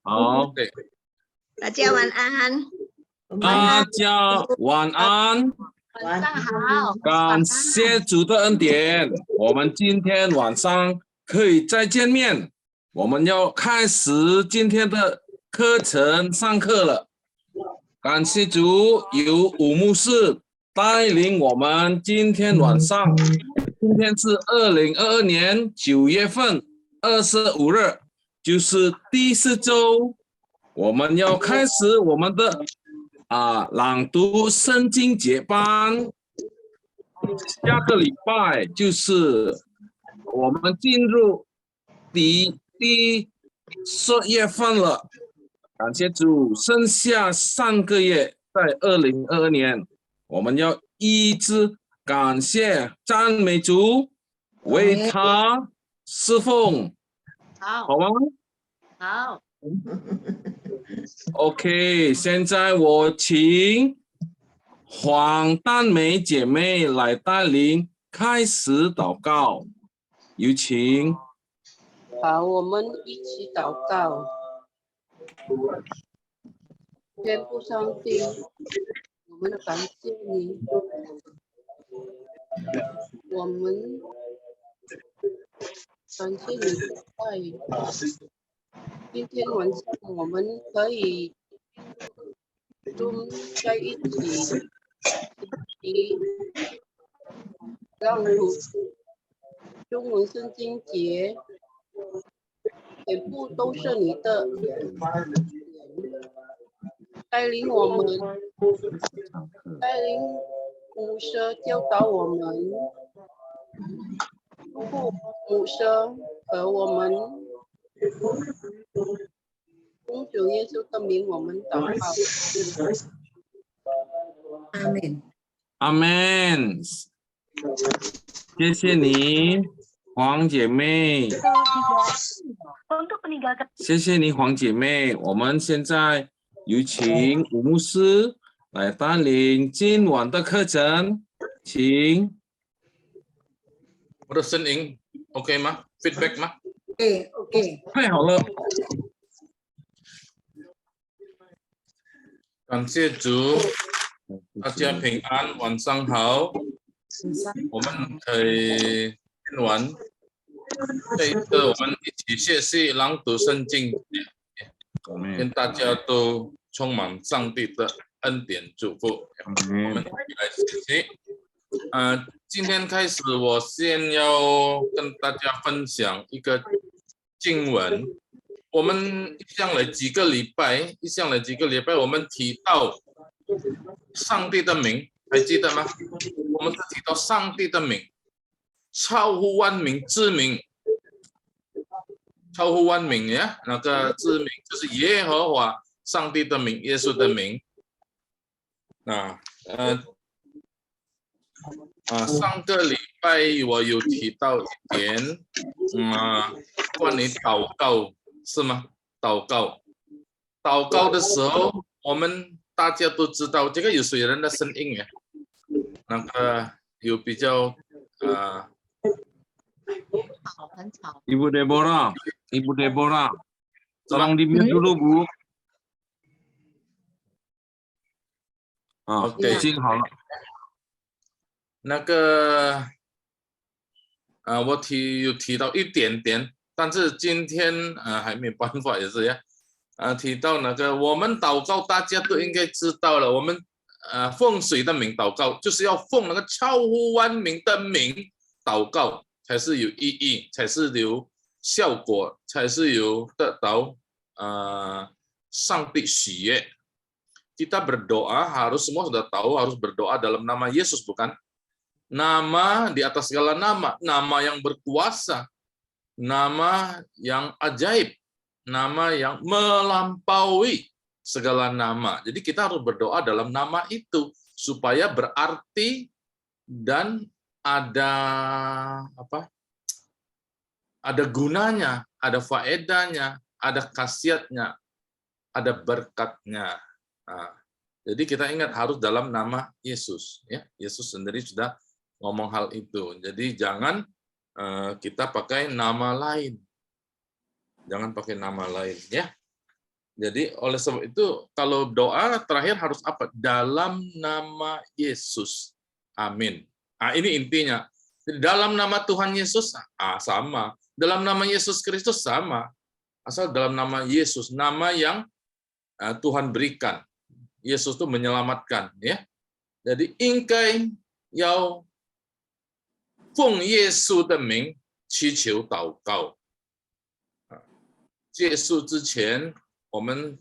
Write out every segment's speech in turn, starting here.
好，大家晚安。大家晚安。晚上好。感谢主的恩典，我们今天晚上可以再见面。我们要开始今天的课程上课了。感谢主，由武牧师带领我们今天晚上，今天是2022年9月份25日，就是第4周，我们要开始我们的朗读圣经节班。下个礼拜就是我们进入第10月份了，感谢主，剩下3个月，在2022年，我们要一直感谢赞美主，为他侍奉，好吗？好。OK， 现在我请黄丹梅姐妹来带领开始祷告，有请。好，我们一起祷告。天父上帝，我们感谢你，我们感谢你的爱。今天晚上我们可以住在一起，让中文圣经节全部都是你的带领我们，带领牧师教导我们，祝福牧师和我们，奉主耶稣的名我们祷告。阿门。阿门。谢谢你，黄姐妹。谢谢你，黄姐妹。我们现在有请武牧师来带领今晚的课程，请。我的声音 OK 吗 ？Feedback 吗？ OK。太好了。感谢主，大家平安，晚上好。我们可以听完这一次，我们一起学习朗读圣经，愿大家都充满上帝的恩典祝福。我们一起来学习。今天开始，我先要跟大家分享一个经文。我们一向来几个礼拜，我们提到上帝的名，还记得吗？我们是提到上帝的名，超乎万名之名，超乎万名呀，那个之名就是耶和华上帝的名，耶稣的名。上个礼拜我有提到一点，关于祷告，是吗？祷告的时候，我们大家都知道，这个有谁人的声音呀？那个有比较很吵。 Ibu Deborah, tolong di mute dulu Bu. OK， 已经好了。那个我有提到一点点，但是今天还没办法，也是呀。提到那个我们祷告，大家都应该知道了。我们奉谁的名祷告，就是要奉那个超乎万名的名祷告，才是有意义，才是有效果，才是有得到上帝喜悦。Kita berdoa harus semua sudah tahu harus berdoa dalam nama Yesus, bukan? Nama di atas segala nama, nama yang berkuasa, nama yang ajaib, nama yang melampaui segala nama. Jadi kita harus berdoa dalam nama itu supaya berarti dan ada apa? Ada gunanya, ada faedahnya, ada khasiatnya, ada berkatnya. Jadi kita ingat harus dalam nama Yesus, ya. Yesus sendiri sudah ngomong hal itu. Jadi jangan kita pakai nama lain. Jangan pakai nama lain, ya. Jadi oleh sebab itu kalau doa terakhir harus apa? Dalam nama Yesus. Amin. Ini intinya. Dalam nama Tuhan Yesus sama. Dalam nama Yesus Kristus sama. Asal dalam nama Yesus, nama yang Tuhan berikan. Yesus itu menyelamatkan, ya. Jadi 应该要奉耶稣的名祈求祷告。结束之前，我们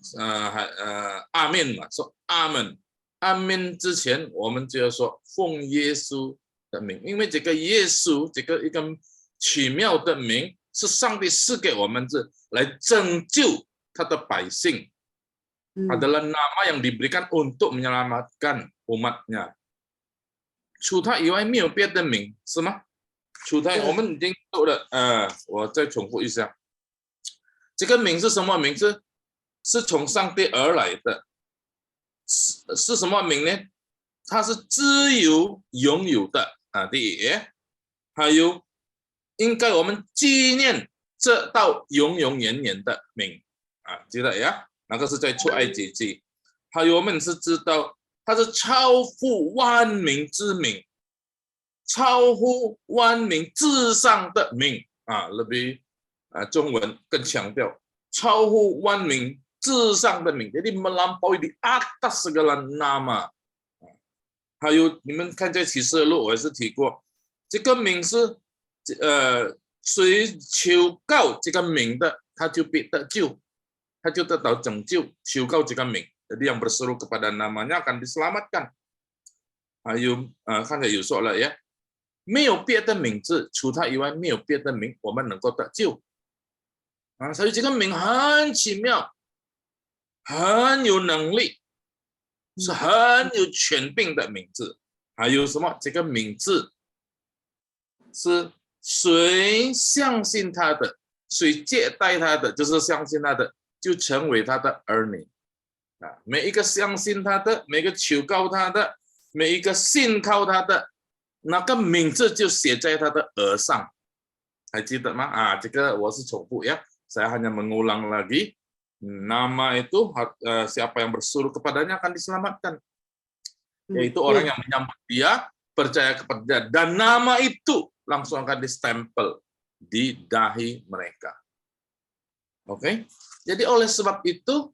阿门嘛，说阿门，阿门之前，我们就要说奉耶稣的名，因为这个耶稣这个一个奇妙的名，是上帝赐给我们来拯救他的百姓。adalah nama yang diberikan untuk menyelamatkan umatnya. 除他以外没有别的名，是吗？除他，我们已经读了。我再重复一下，这个名是什么名字？是从上帝而来的，是什么名呢？它是自由拥有的第一，还有应该我们纪念这到永永远远的名记得呀？那个是在出埃及记。还有我们是知道它是超乎万民之名，超乎万民之上的名lebih中文更强调超乎万民至上的名， jadi melampaui di atas segala nama。还有你们看在启示录我也是提过，这个名是谁求告这个名的，他就必得救，他就得到拯救。求告这个名， jadi yang berseru kepada namanya akan diselamatkan。还有刚才有说了呀，没有别的名字，除他以外没有别的名，我们能够得救。所以这个名很奇妙，很有能力，是很有权柄的名字。还有什么？这个名字是谁相信他的，谁接待他的，就是相信他的，就成为他的儿女。每一个相信他的，每个求告他的，每一个信靠他的，那个名字就写在他的额上。还记得吗？这个我是重复呀。Saya hanya mengulang lagi, nama itu siapa yang berseru kepadanya akan diselamatkan. Yaitu orang yang menyambut dia, percaya kepada dia. Dan nama itu langsung akan distempel di dahi mereka. Oke? Jadi oleh sebab itu,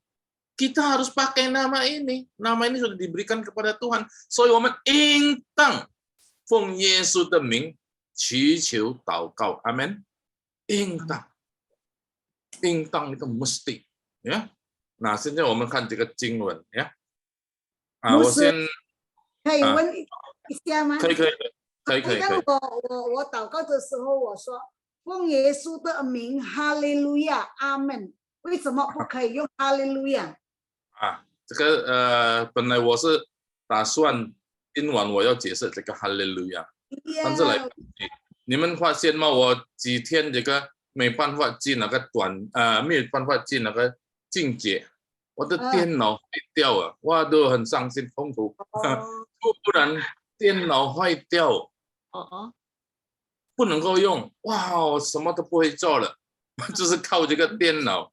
kita harus pakai nama ini. Nama ini sudah diberikan kepada Tuhan. 所以我们应当奉耶稣的名祈求祷告。阿们。应当。应当itu mesti ya. Nah, 现在我们看这个经文呀。我先可以问一下吗？可以。我祷告的时候我说奉耶稣的名哈利路亚阿门，为什么不可以用哈利路亚？这个本来我是打算今晚我要解释这个哈利路亚，但是来你们发现吗？我几天这个没办法进那个没有办法进那个境界，我的电脑坏掉了，哇，都很伤心痛苦。不然电脑坏掉，不能够用，哇，我什么都不会做了，就是靠这个电脑，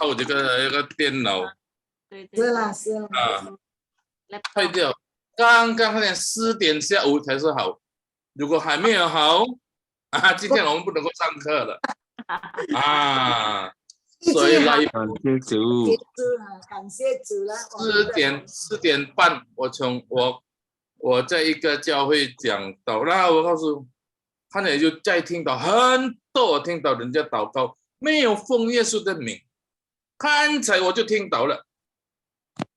靠这个电脑。是啦。坏掉，刚刚4点下午才是好，如果还没有好。今天我们不能够上课了所以来感谢主，感谢主了。4点半，我在一个教会讲道，那我告诉，看了就在听到很多，我听到人家祷告没有奉耶稣的名，刚才我就听到了，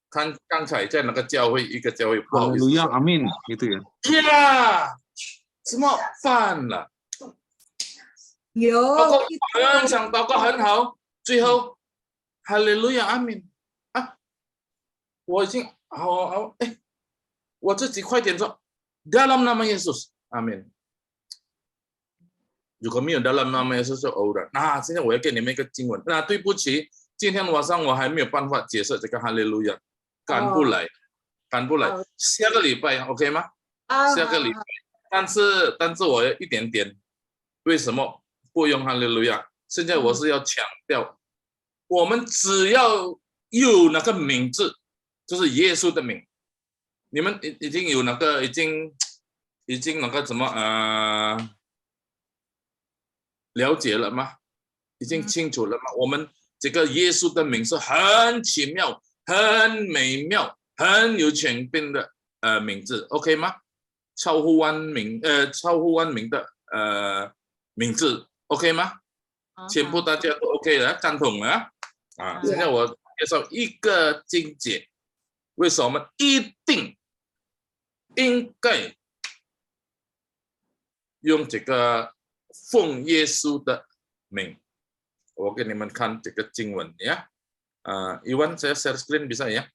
刚才在那个教会一个教会，不好意思， Haleluya, amin, gitu ya. Ya, semua fan了。有很想祷告很好，最后哈利路亚阿门我已经我自己快点说 dalam nama Yesus 阿门。如果没有 dalam nama Yesus 就 over。那现在我要给你们一个经文。那对不起，今天晚上我还没有办法解释这个哈利路亚，赶不来。下个礼拜 OK 吗？下个礼拜。但是我有一点点，为什么不用哈利路亚？现在我是要强调，我们只要有那个名字，就是耶稣的名。你们已经有那个已经那个怎么了解了吗？已经清楚了吗？我们这个耶稣的名是很奇妙、很美妙、很有权柄的名字 ，OK 吗？超乎万名的名字 ，OK 吗？全部大家都 OK 了，赞同了啊！现在我介绍一个经节，为什么一定应该用这个奉耶稣的名？我给你们看这个经文ya. Iwan, saya share screen bisa ya?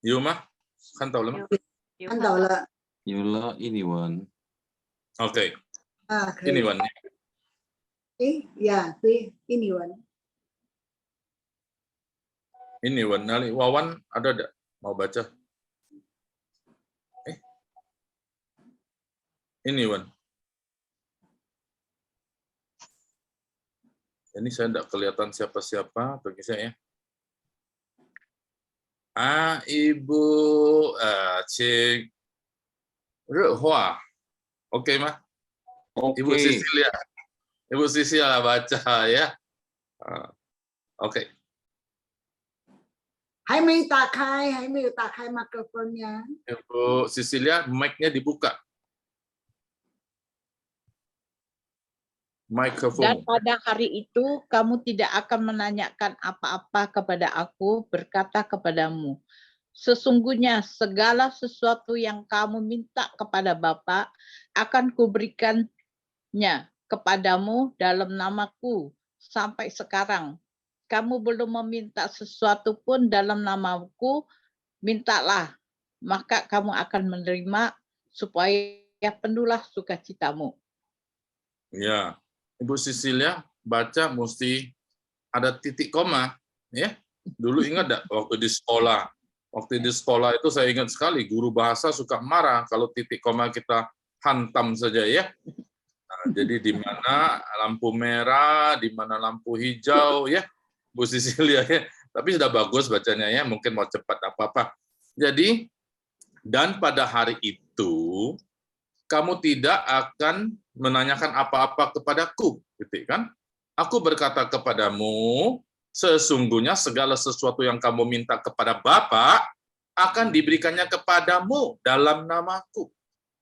有吗？看到了吗？看到了。有了印文。OK， 可以。印文。Ya, ini Wan. Ini Wan, Wawan ada enggak mau baca? Ini Wan. Ini saya enggak kelihatan siapa-siapa bagi saya. Ibu Cik Rehua. Oke, Ma? Ibu Cecilia. Ibu Cecilia baca ya. Oke. 还没打开，还没有打开麦克风呀。 Ibu Cecilia, mic-nya dibuka. Microphone. Dan pada hari itu kamu tidak akan menanyakan apa-apa kepada aku, berkata kepadamu, sesungguhnya segala sesuatu yang kamu minta kepada Bapa akan kuberikannya kepadamu dalam namaku. Sampai sekarang kamu belum meminta sesuatu pun dalam namaku, mintalah, maka kamu akan menerima supaya penuhlah sukacitamu. Ya, Ibu Cecilia baca mesti ada titik koma, ya. Dulu ingat enggak waktu di sekolah? Waktu di sekolah itu saya ingat sekali guru bahasa suka marah kalau titik koma kita hantam saja ya. Nah, jadi di mana lampu merah, di mana lampu hijau ya. Bu Cecilia ya, tapi sudah bagus bacanya ya, mungkin mau cepat apa-apa. Jadi, dan pada hari itu kamu tidak akan menanyakan apa-apa kepadaku, gitu kan? Aku berkata kepadamu, sesungguhnya segala sesuatu yang kamu minta kepada Bapa akan diberikannya kepadamu dalam namaku.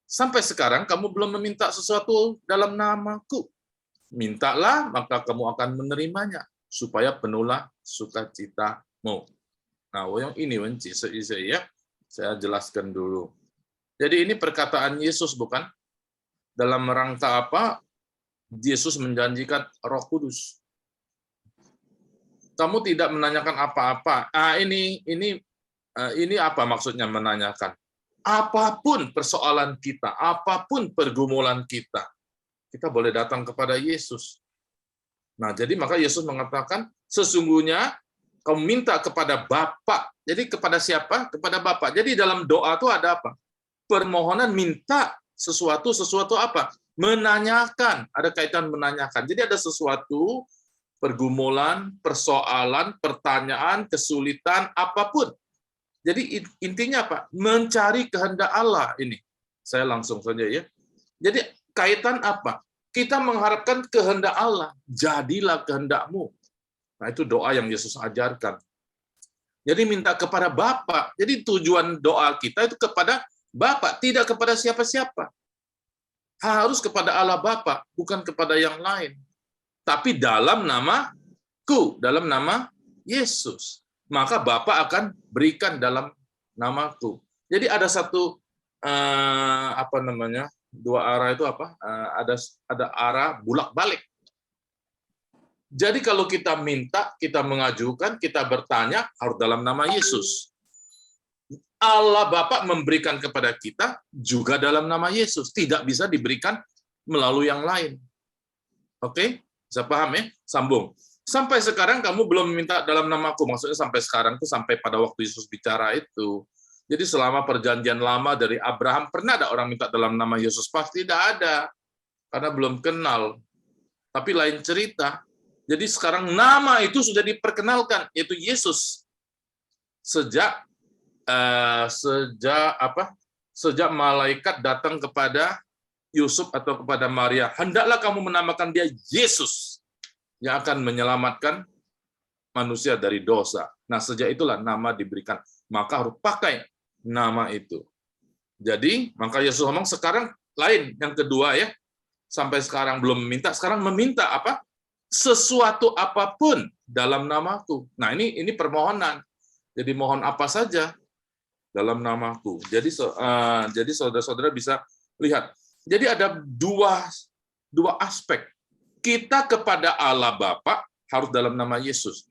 Sampai sekarang kamu belum meminta sesuatu dalam namaku. Mintalah, maka kamu akan menerimanya, supaya penuhlah sukacitamu. Nah, yang ini ya, saya jelaskan dulu. Jadi ini perkataan Yesus bukan? Dalam rangka apa? Yesus menjanjikan Roh Kudus. Kamu tidak menanyakan apa-apa. Ini apa maksudnya menanyakan? Apapun persoalan kita, apapun pergumulan kita boleh datang kepada Yesus. Nah, jadi maka Yesus mengatakan, sesungguhnya kamu minta kepada Bapa. Jadi kepada siapa? Kepada Bapa. Jadi dalam doa itu ada apa? Permohonan minta sesuatu apa? Menanyakan. Ada kaitan menanyakan. Jadi ada sesuatu, pergumulan, persoalan, pertanyaan, kesulitan, apapun. Jadi intinya apa? Mencari kehendak Allah ini. Saya langsung saja ya. Jadi kaitan apa? Kita mengharapkan kehendak Allah. Jadilah kehendakmu. Nah, itu doa yang Yesus ajarkan. Jadi minta kepada Bapa. Jadi tujuan doa kita itu kepada Bapa, tidak kepada siapa-siapa. Harus kepada Allah Bapa, bukan kepada yang lain. Tapi dalam namaku, dalam nama Yesus. Maka Bapa akan berikan dalam namaku. Jadi ada satu dua arah itu apa? Ada arah bulak-balik. Jadi kalau kita minta, kita mengajukan, kita bertanya harus dalam nama Yesus. Allah Bapa memberikan kepada kita juga dalam nama Yesus, tidak bisa diberikan melalui yang lain. Oke? Bisa paham ya? Sambung. Sampai sekarang kamu belum minta dalam namaku. Maksudnya sampai sekarang itu sampai pada waktu Yesus bicara itu. Jadi selama perjanjian lama dari Abraham, pernah ada orang minta dalam nama Yesus? Pasti tidak ada. Karena belum kenal. Tapi lain cerita. Jadi sekarang nama itu sudah diperkenalkan, yaitu Yesus. Sejak malaikat datang kepada Yusuf atau kepada Maria, hendaklah kamu menamakan dia Yesus, yang akan menyelamatkan manusia dari dosa. Nah, sejak itulah nama diberikan. Maka harus pakai nama itu. Jadi, maka Yesus ngomong sekarang lain. Yang kedua ya, sampai sekarang belum meminta, sekarang meminta apa? Sesuatu apapun dalam namaku. Nah, ini permohonan. Jadi mohon apa saja dalam namaku. Jadi saudara-saudara bisa lihat. Jadi ada dua aspek. Kita kepada Allah Bapa harus dalam nama Yesus.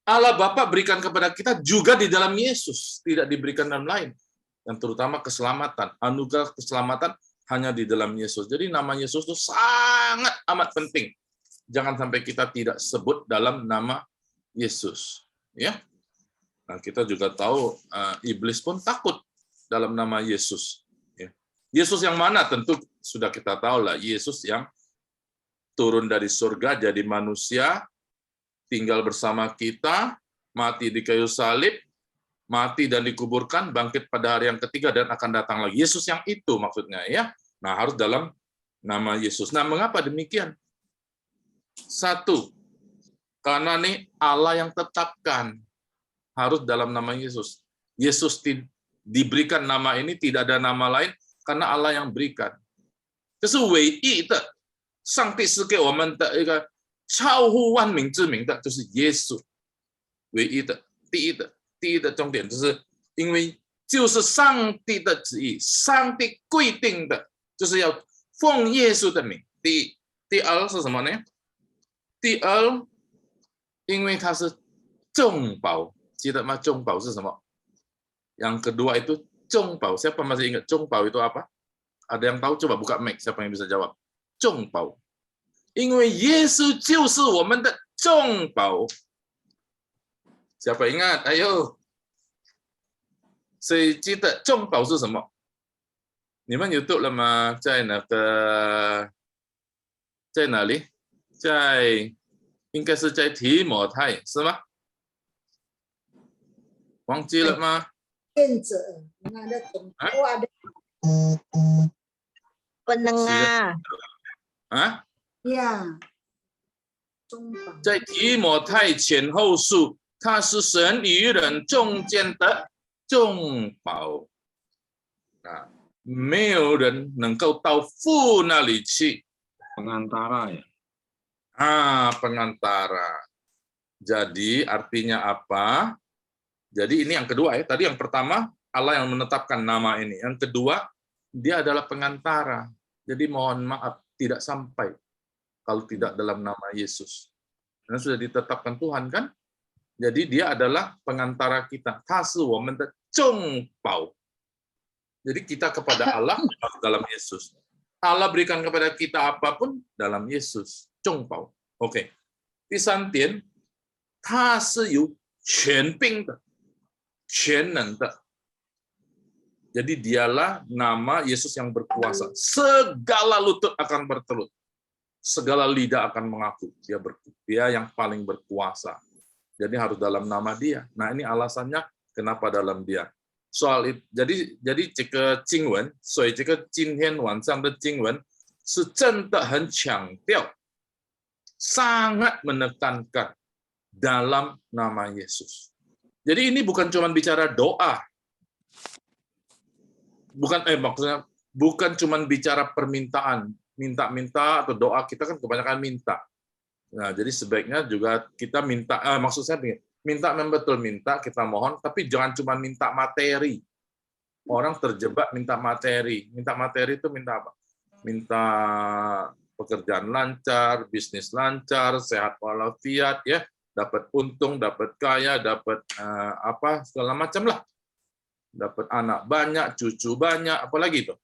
Allah Bapa berikan kepada kita juga di dalam Yesus, tidak diberikan dalam lain. Yang terutama keselamatan, anugerah keselamatan hanya di dalam Yesus. Jadi nama Yesus itu sangat amat penting. Jangan sampai kita tidak sebut dalam nama Yesus. Ya. Nah, kita juga tahu iblis pun takut dalam nama Yesus. Ya. Yesus yang mana? Tentu sudah kita tahu lah. Yesus yang turun dari surga jadi manusia, tinggal bersama kita, mati di kayu salib, mati dan dikuburkan, bangkit pada hari yang ketiga dan akan datang lagi. Yesus yang itu maksudnya ya. Nah, harus dalam nama Yesus. Nah, mengapa demikian? Satu, karena nih Allah yang tetapkan harus dalam nama Yesus. Yesus diberikan nama ini, tidak ada nama lain karena Allah yang berikan. 这是唯一的 上帝是给我们的一个超乎万民之名的，就是耶稣，唯一的、第一的重点，就是因为就是上帝的旨意，上帝规定的，就是要奉耶稣的名。第一，第二是什么呢？第二，因为它是重宝，记得吗？重宝是什么？yang kedua itu 重宝， siapa masih ingat 重宝 itu apa? Ada yang tahu? Coba buka mic, siapa yang bisa jawab? 重宝，因为耶稣就是我们的重宝。Siapa ingat? Ayo， 谁记得重宝是什么？你们有读了吗？在哪里？应该是在提摩太，是吗？忘记了吗？见者，ada tempo ada Penengah. 啊？ ya. 在提摩太前后书，他是神与人中间的重宝。啊，没有人能够到父那里去。 Pengantara ya. Pengantara. Jadi artinya apa? Jadi ini yang kedua ya. Tadi yang pertama Allah yang menetapkan nama ini. Yang kedua dia adalah pengantara. Jadi mohon maaf tidak sampai kalau tidak dalam nama Yesus. Karena sudah ditetapkan Tuhan kan? Jadi dia adalah pengantara kita. Jadi kita kepada Allah dalam Yesus. Allah berikan kepada kita apapun dalam Yesus. 重宝 OK， 第三点，他是有权柄的，全能的。Jadi dialah nama Yesus yang berkuasa. Segala lutut akan bertelut. Segala lidah akan mengaku. Dia yang paling berkuasa. Jadi harus dalam nama dia. Nah ini alasannya kenapa dalam dia. Soal itu, jadi 这个经文，所以这个今天晚上的经文是真的很强调， sangat menekankan dalam nama Yesus. Jadi ini bukan cuma bicara doa. Maksudnya bukan cuma bicara permintaan, minta-minta atau doa, kita kan kebanyakan minta. Nah, jadi sebaiknya juga kita minta, maksud saya minta memang betul minta, kita mohon, tapi jangan cuma minta materi. Orang terjebak minta materi. Minta materi itu minta apa? Minta pekerjaan lancar, bisnis lancar, sehat walafiat, ya, dapat untung, dapat kaya, dapat apa segala macam lah, dapat anak banyak, cucu banyak, apalagi itu.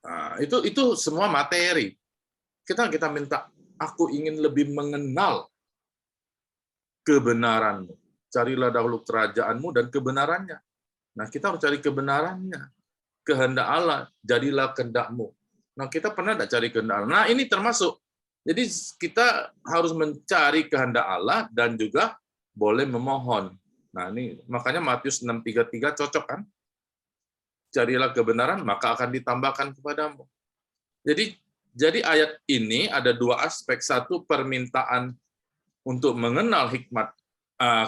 Nah, itu semua materi. Kita minta Aku ingin lebih mengenal kebenaran-Mu. Carilah dahulu kerajaan-Mu dan kebenarannya. Nah, kita harus cari kebenarannya. Kehendak Allah, jadilah kehendak-Mu. Nah, kita pernah tidak cari kehendak Allah? Nah, ini termasuk. Jadi kita harus mencari kehendak Allah dan juga boleh memohon. Nah, ini makanya Matius 6:33 cocok kan? Carilah kebenaran, maka akan ditambahkan kepadamu. Jadi ayat ini ada dua aspek. Satu, permintaan untuk mengenal hikmat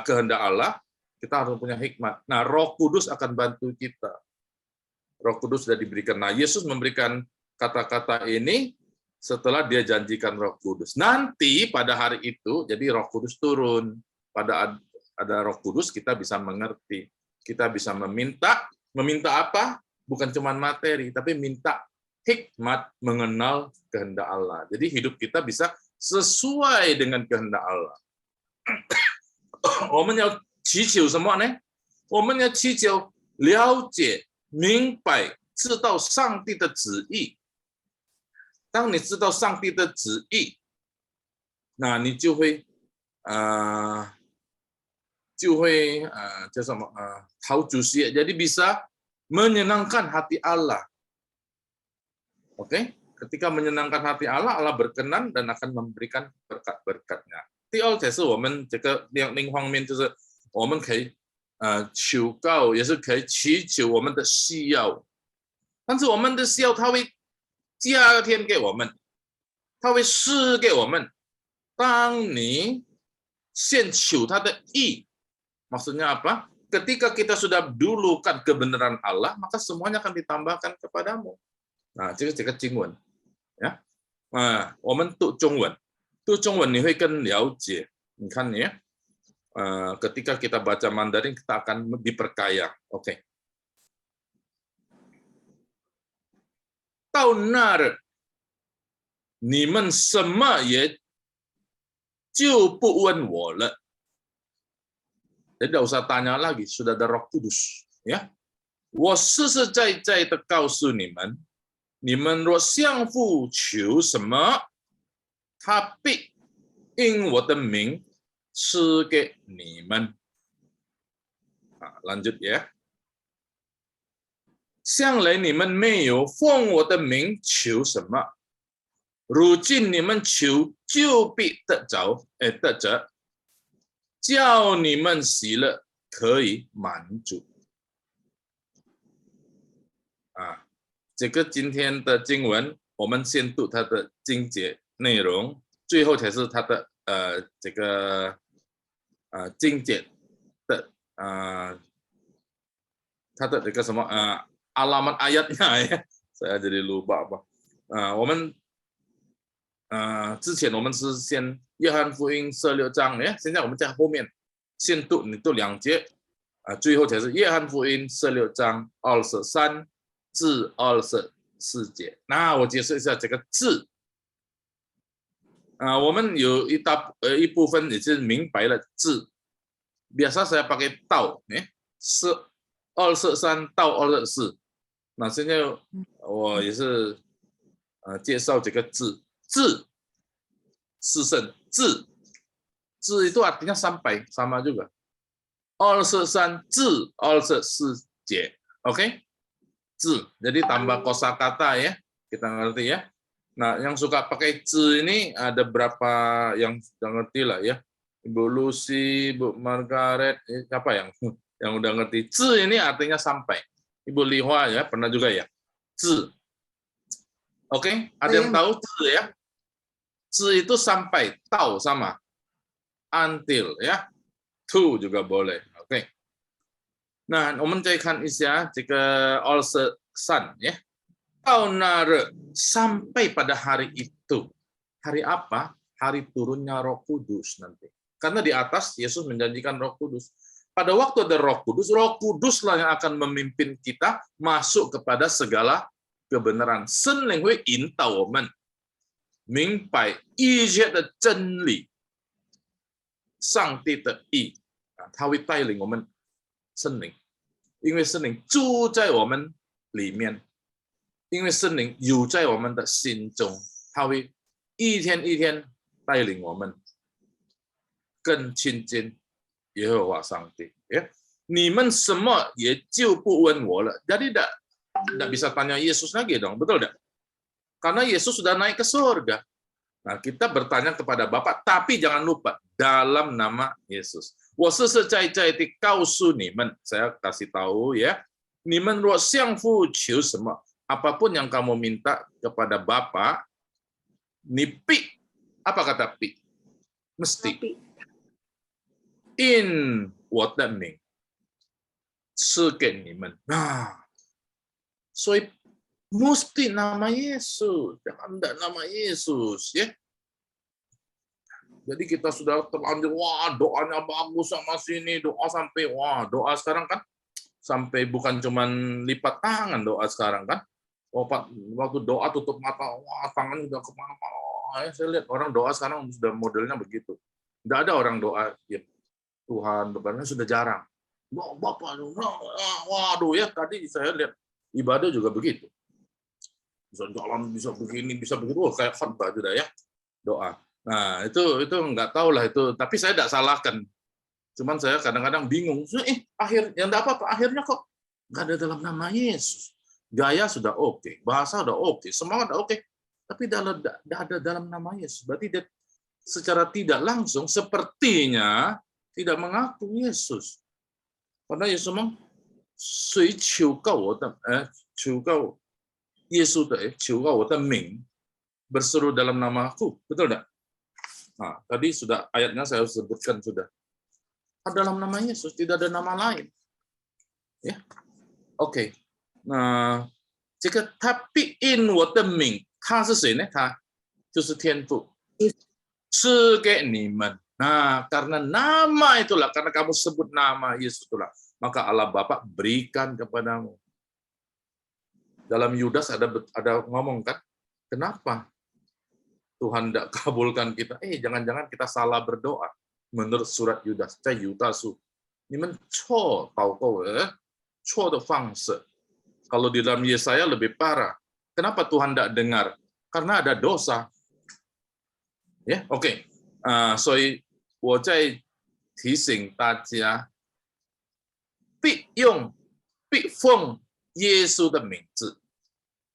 kehendak Allah, kita harus punya hikmat. Nah, Roh Kudus akan bantu kita. Roh Kudus sudah diberikan. Nah, Yesus memberikan kata-kata ini setelah dia janjikan Roh Kudus. Nanti pada hari itu, jadi Roh Kudus turun. Pada ada Roh Kudus, kita bisa mengerti. Kita bisa meminta apa? Bukan cuma materi, tapi minta hikmat mengenal kehendak Allah. Jadi hidup kita bisa sesuai dengan kehendak Allah. 我们要祈求什么呢？我们要祈求了解、明白、知道上帝的旨意。当你知道上帝的旨意，那你就会叫什么讨主喜， jadi bisa menyenangkan hati Allah. Oke, ketika menyenangkan hati Allah, Allah berkenan dan akan memberikan berkat-berkatnya. 第二点是我们这个另方面，就是我们可以求告，也是可以祈求我们的需要，但是我们的需要他会加添给我们，他会施给我们。当你先求他的义， maksudnya apa? Ketika kita sudah dulukan kebenaran Allah, maka semuanya akan ditambahkan kepadamu. Nah, 这个经文，呀，我们读中文，读中文你会更了解。你看ya, ketika kita baca Mandarin kita akan diperkaya. Oke. 到那儿，你们什么也就不问我了。 Jadi tidak usah tanya lagi, sudah ada Roh Kudus, ya. 我实实在在的告诉你们，你们若相互求什么，他必因我的名赐给你们。lanjut ya. 向来你们没有奉我的名求什么，如今你们求就必得着，得着。 叫你们喜乐可以满足。这个今天的经文，我们先读它的经节内容，最后才是它的这个经节的它的这个什么alamat ayatnya ya, saya jadi lupa apa. 我们之前我们是先约翰福音16章，现在我们在后面先读，你读2节，最后才是约翰福音16章23至24节。那我解释一下这个字，我们有一部分也是明白了字，biasa saya pakai 到，是23到24。那现在我也是介绍这个字。 字, Sisen, 字 itu artinya sampai, sama juga. 23 字, 24 节, oke? 字, jadi tambah kosakata ya, kita ngerti ya. Nah, yang suka pakai字 ini ada berapa yang sudah ngerti lah ya. Ibu Lucy, Ibu Margaret, siapa yang udah ngerti? 字 ini artinya sampai. Ibu Lihua ya, pernah juga ya. 字. Oke, ada yang tahu 字 ya? 字 itu sampai, 到 sama, until ya, to juga boleh, oke. Nah, 我们再看一下这个23 ya, 到那儿 sampai pada hari itu, hari apa? Hari turunnya Roh Kudus nanti. Karena di atas Yesus menjanjikan Roh Kudus. Pada waktu ada Roh Kuduslah yang akan memimpin kita masuk kepada segala kebenaran. 圣灵会引导我们 明白一切的真理，上帝的意，他会带领我们圣灵，因为圣灵住在我们里面，因为圣灵有在我们的心中，他会一天一天带领我们更亲近耶和华上帝. Ya. 你们什么也就不问我了. Jadi tidak bisa tanya Yesus lagi dong, betul tidak? Karena Yesus sudah naik ke surga. Nah, kita bertanya kepada Bapa, tapi jangan lupa dalam nama Yesus. 我是实在在地告诉你们, saya kasih tahu ya, 你们若向父求什么, apapun yang kamu minta kepada Bapa, 你必, apa kata 必? Mesti. In 我的名赐给你们. Nah, 所以 mesti nama Yesus, jangan tidak nama Yesus ya. Jadi kita sudah terlanjur, wah doanya bagus sama sini, doa sampai, wah doa sekarang kan sampai bukan cuman lipat tangan doa sekarang kan. Waktu doa tutup mata, wah tangan udah kemana-mana. Saya lihat orang doa sekarang sudah modelnya begitu. Tidak ada orang doa, ya, Tuhan, Bapaknya sudah jarang. Bapak, waduh ya tadi saya lihat ibadah juga begitu. Bisa jalan, bisa begini, bisa begitu, kayak khotbah sudah ya doa. Nah itu nggak tahu lah itu, tapi saya tidak salahkan. Cuman saya kadang-kadang bingung. Akhir yang enggak apa-apa, akhirnya kok nggak ada dalam nama Yesus. Gaya sudah oke, bahasa sudah oke, semangat sudah oke, tapi tidak ada dalam nama Yesus. Berarti dia secara tidak langsung sepertinya tidak mengaku Yesus. Karena Yesus memang 谁求告我的耶稣的求告我的名, berseru dalam namaku, betul tidak? Nah, tadi sudah ayatnya saya sebutkan sudah. Dalam nama Yesus, tidak ada nama lain. Ya, oke. Nah, 这个他必因我的名，他是谁呢？他就是天父，赐给你们. Nah, karena nama itulah, karena kamu sebut nama Yesus itulah, maka Allah Bapa berikan kepadamu. Dalam Yudas ada ngomong kan, kenapa Tuhan tidak kabulkan kita? Jangan-jangan kita salah berdoa. Menurut surat Yudas, 在犹大书, 你们错祷告错的方式. Kalau di dalam Yesaya lebih parah. Kenapa Tuhan tidak dengar? Karena ada dosa. Ya, oke. 所以我在提醒大家，必奉耶稣的名字，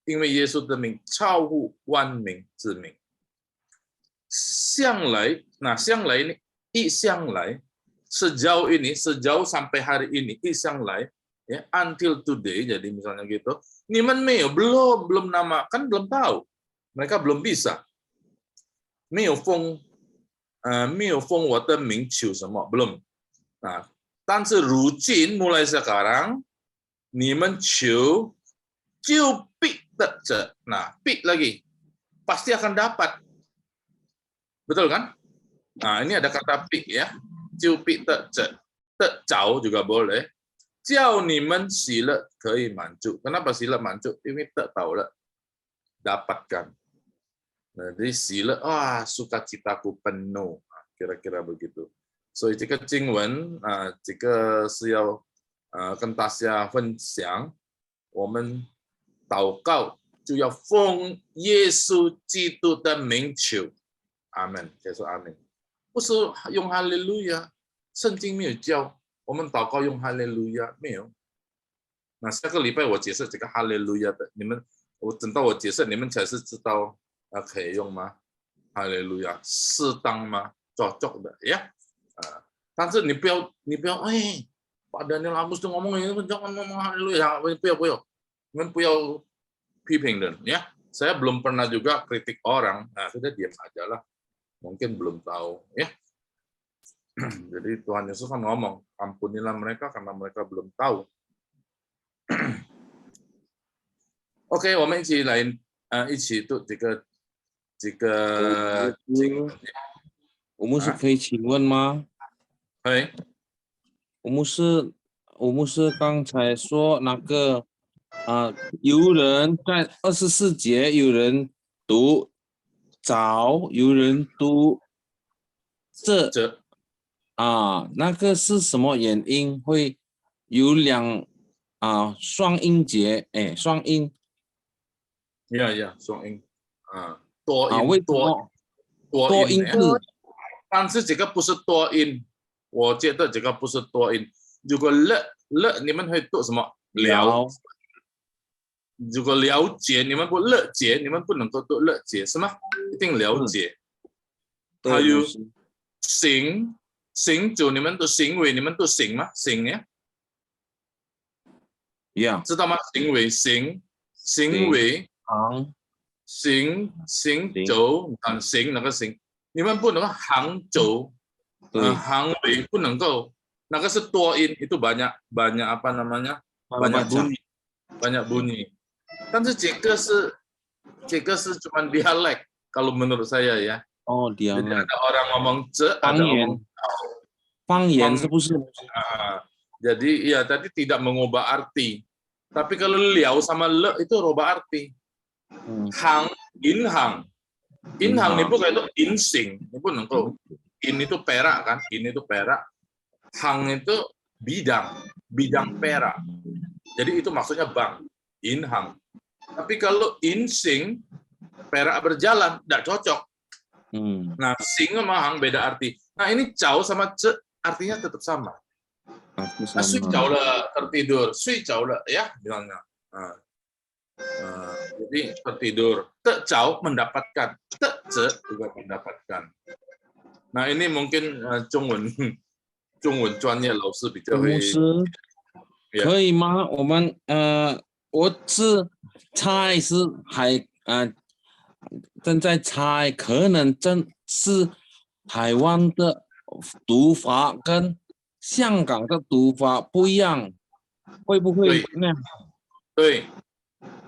因为耶稣的名超乎万名之名。向来ini, 一向来 sejauh sampai hari ini, 一向来 ya, until today, jadi misalnya gitu, 你们没有 belum nama, kan belum tahu, mereka belum bisa, 没有奉我的名求什么 belum. Nah, 但是如今 mulai sekarang 你们求就必得着. Nah, 必 lagi, pasti akan dapat. Betul kan? Nah, ini ada kata 必 ya. 就必得着. 得着 juga boleh. 叫你们喜乐可以满足. Kenapa 喜乐满足? Ini 得到了. Dapatkan. Nah, jadi 喜乐, sukacitaku penuh. Kira-kira begitu. 所以这个经文这个是要跟大家分享，我们祷告就要奉耶稣基督的名求，阿门。再说阿门，不是用哈利路亚，圣经没有教我们祷告用哈利路亚，没有。那下个礼拜我解释这个哈利路亚的，等到我解释，你们才是知道可以用吗？哈利路亚适当吗？cocok的ya. 但是你不要Pak Daniel Agus tuh ngomong ini jangan ngomong haleluya,不要，你们不要批评人ya. Saya belum pernah juga kritik orang, nah sudah diam aja lah, mungkin belum tahu ya. Jadi Tuhan Yesus kan ngomong, ampunilah mereka karena mereka belum tahu. Oke, 我们一起来一起读这个吴牧师可以请问吗？吴牧师刚才说那个有人在24节，有人读早，有人读这那个是什么原因会有双音节？双音。双音多音为什么？多多音音字，但是这个不是多音，我觉得这个不是多音。如果了，你们会读什么？了。如果了解，你们不了解，你们不能够读了解，是吗？一定了解。还有行走，你们读行为，你们读行吗？行呀， ，yeah，知道吗？行为行为行走，行那个行，你们不能够行走，行为不能够，那个是多音，itu banyak apa namanya banyak bunyi， 但是这个是cuma dialek kalau menurut saya ya。 哦，dialek， ada orang ngomong ada ngomong 方言是不是？ jadi ya tadi tidak mengubah arti, tapi kalau liau sama le itu rubah arti. Hang, inhang ini bukan itu insing, ini pun engkau in itu perak kan, in itu perak, hang itu bidang perak, jadi itu maksudnya bank, inhang. Tapi kalau insing perak berjalan tidak cocok. Nah, sing sama hang beda arti. Nah, ini jauh sama ce artinya tetap sama. Sui jauh lah tertidur, sui jauh lah ya bilangnya. Jadi tertidur, te jauh mendapatkan, te ce juga mendapatkan. Nah, ini mungkin Zhongwen 专业老师比较会。牧师，可以吗？我们我是猜是正在猜，可能真是台湾的读法跟香港的读法不一样，会不会那样？对，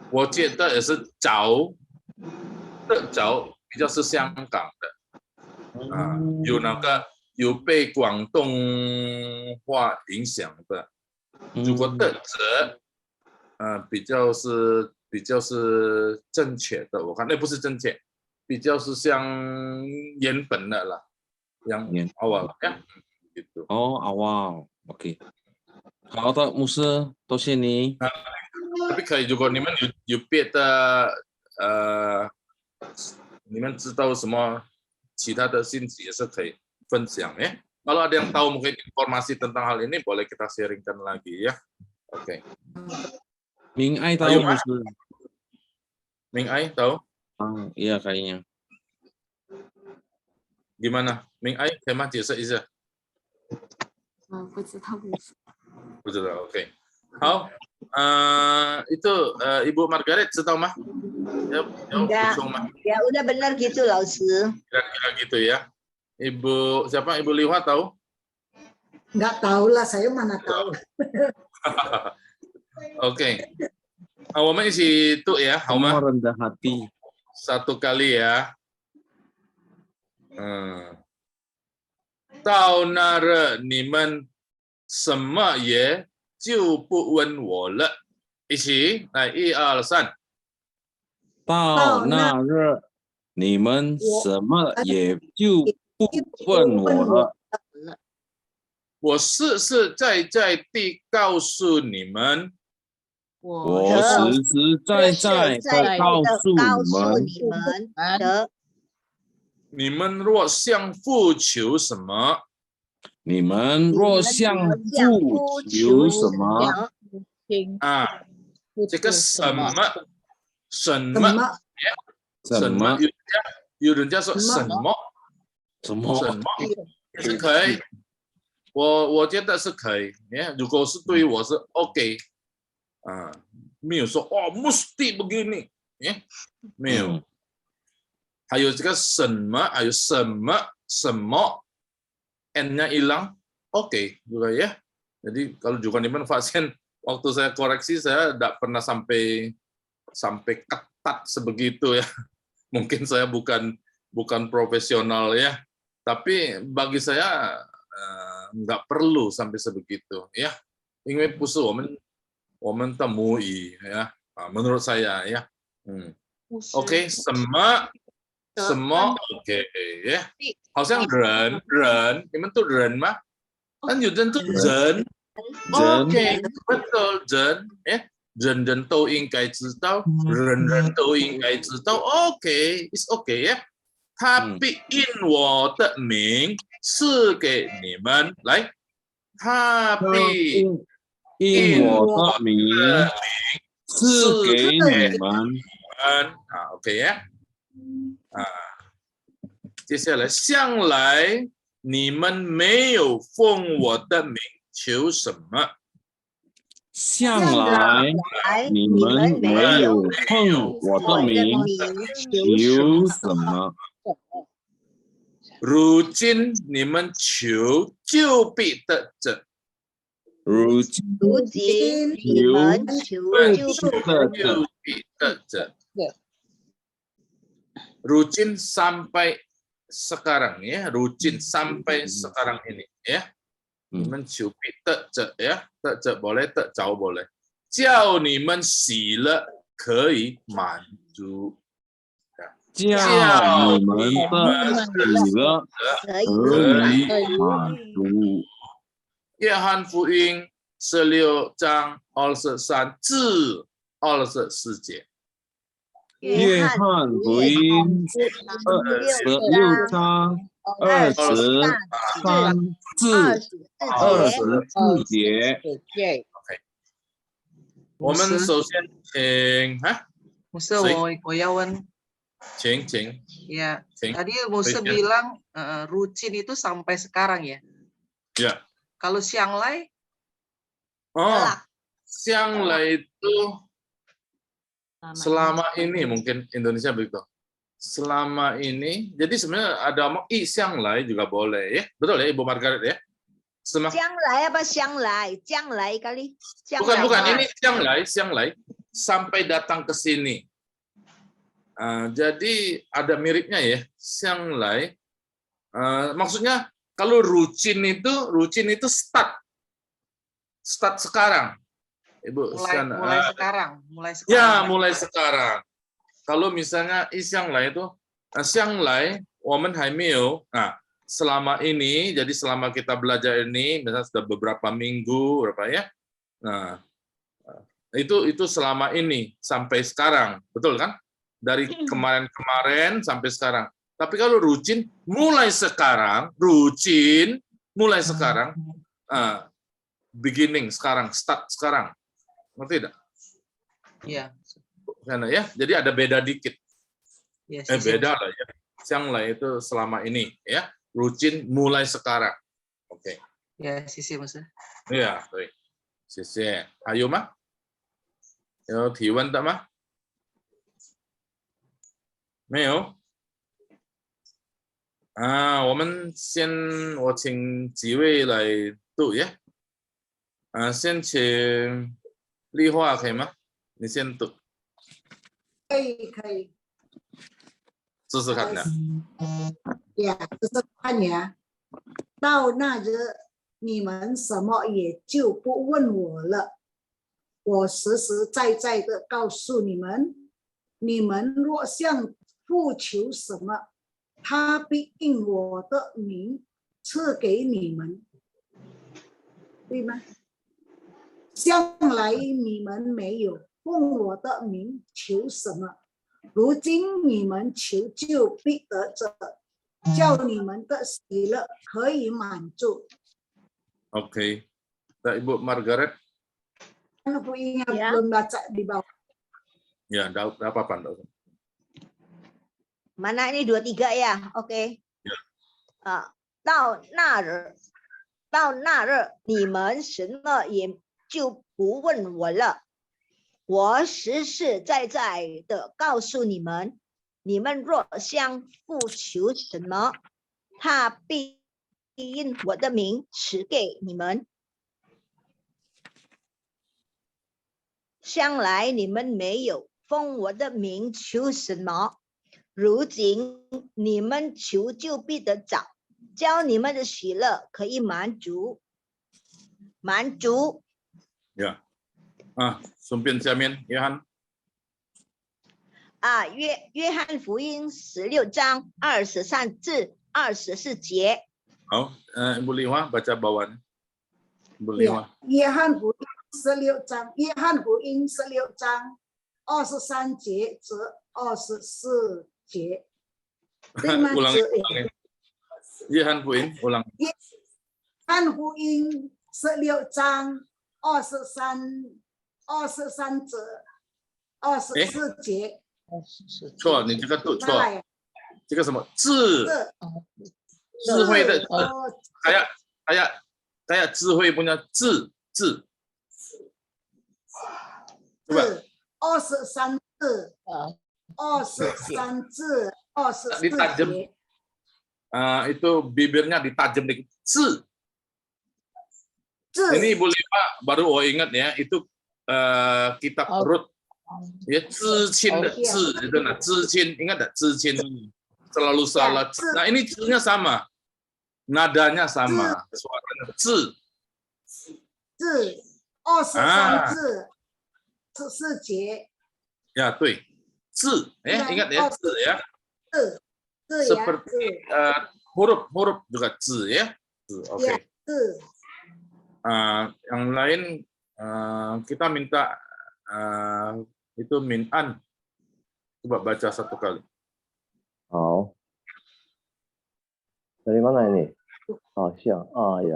我觉得也是早比较是香港的有那个有被广东话影响的。如果的则比较是正确的，我看那不是正确，比较是像原本的啦，yang awal ya gitu。 哦，awal，OK， 好的，牧师，多谢你。tapi 可以，如果你们有别的你们知道什么其他的信息也是可以分享ya. Kalau ada yang tahu mungkin informasi tentang hal ini boleh kita sharingkan lagi ya. Oke. 明爱tahu牧师。Ming Ai tahu? Iya kayaknya. Gimana? Ming Ai, tema解释一下。不知道。不知道 ，OK。好，itu Ibu Margaret 知道吗？要补充吗？ Ya udah benar gitu, Laus. Kira-kira gitu ya. Ibu siapa? Ibu Liwa tahu? Nggak tahu lah, saya mana tahu. Oke. 我们一起读ya，好吗？ rendah hati. Satu kali ya. 到那日你们什么也就不问我了。一起来，1、2、3。到那日你们什么也就不问我了。我实实在在地告诉你们。 我实实在在的告诉你们的，你们若向父求什么，你们若向父求什么这个什么，有人家说什么也是可以，我觉得是可以。如果是对我是 OK。 没有说哦，mesti begini，没有。还有这个什么，还有什么 n-nya hilang, OK juga ya. Jadi kalau juga teman pasien waktu saya koreksi saya tidak pernah sampai ketat sebegitu ya. Mungkin saya bukan profesional ya, tapi bagi saya nggak perlu sampai sebegitu ya. 因为不是我们的母语呀，menurut saya ya. OK， 什么 OK 呀，好像人，你们读人吗？但有人读人 ，OK， betul 人，人都应该知道，人都应该知道 ，OK， is OK 呀。他必因我的名赐给你们。来，他必因我的名赐给你们。OK 呀，接下来，向来你们没有奉我的名求什么？向来你们没有奉我的名求什么？如今你们求，就必得着。如今你们求就必得着。Rujin sampai sekarang ya, rujin sampai sekarang ini ya. 你们求必得着呀，得着boleh，得着boleh，叫你们喜乐可以满足。叫你们的喜乐可以满足。约翰福音16章23至24节。约翰福音16章23至24节。OK， 我们首先请Musa, 我要问，请 ya, 请 tadi Musa bilang rucin itu sampai sekarang ya. Ya. Kalau siang lai? Oh, siang lai itu selama ini mungkin Indonesia begitu. Selama ini, jadi sebenarnya ada omong siang lai juga boleh ya, betul ya Ibu Margaret ya? Siang lai apa siang lai? Siang lai kali. Bukan, ini siang lai sampai datang ke sini. Jadi ada miripnya ya, siang lai. Maksudnya kalau rucin itu start sekarang. Ibu, mulai sekarang. Ya, mulai sekarang. Kalau misalnya siang lai itu, siang lai, 我们还没有, selama ini, jadi selama kita belajar ini, misalnya sudah beberapa minggu, berapa ya? Nah, itu selama ini sampai sekarang, betul kan? Dari kemarin-kemarin sampai sekarang. Tapi kalau rucin mulai sekarang, beginning sekarang, start sekarang, ngerti tidak? Iya. Karena ya, jadi ada beda dikit. Ya, Beda lah ya. Siang lah itu selama ini ya. Rutin mulai sekarang. Oke. Ya, sisi Musa. Iya, baik. Sisi. Ayo mah. 有提问的吗？没有。我请几位来读呀。先请丽华可以吗？你先读。可以。试试看的。呀，试试看呀。到那日，你们什么也就不问我了。我实实在在的告诉你们，你们若向父求什么，他必应我的名赐给你们，对吗？向来你们没有奉我的名求什么，如今你们求就必得着，叫你们的喜乐可以满足。Oke, Ibu Margaret. Aku ingat belum baca di bawah. Ya, enggak apa-apa. Mana ini 23 ya? Oke. Ya. 到那日，你们什么也就不问我了。我实实在在的告诉你们，你们若向父求什么，他必因我的名赐给你们。向来你们没有奉我的名求什么，如今你们求就必得着，叫你们的喜乐可以满足。Ya. 顺便下面约翰。约翰福音16章23至24节。好，Ibu Liwa baca bawaan. Ibu Liwa. 约翰福音16章23节至24节。对吗？ ulang 子 ulang ya. Iya Han Puin, ulang. 汉福音16章23节24节，错，你这个读错，再来这个什么智智慧的智，kayak智慧punya智，对吧？ 23字，23字，24节。Itu bibirnya ditajam dikit. Ini 字 Ibu Lima baru ingat ya, itu kitab Rut. Ya, Zicin de Zi, itu nah, Zicin, ingat enggak? Zicin selalu salah. Nah, ini Z-nya sama. Nadanya sama, suaranya Z. 字23字14节。 Ya, 对。Z, ya, ingat ya, Z ya. 字 Seperti huruf juga Z ya. Oke. Yang lain kita minta itu Min An. Coba baca satu kali. 好，dari mana ini？ 好像呀，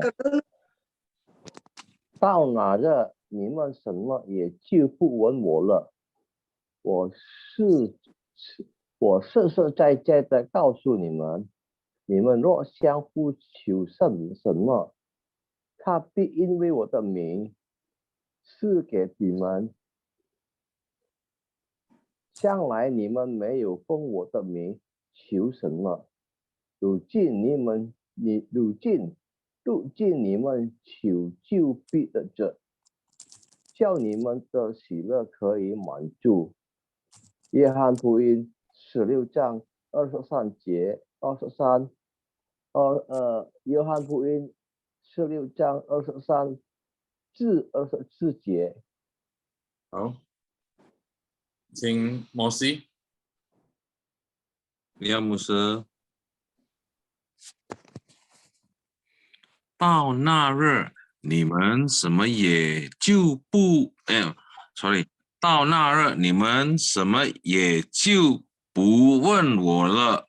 到哪儿你们什么也就不问我了。我实实在在的告诉你们，你们若相互求什么，他必因为我的名赐给你们。向来你们没有奉我的名求什么，如今你们求就必得着，叫你们的喜乐可以满足。约翰福音16章23节23，约翰福音16章23至24节。好，请摩西。利亚牧师，到那日你们什么也就不到那日你们什么也就不问我了。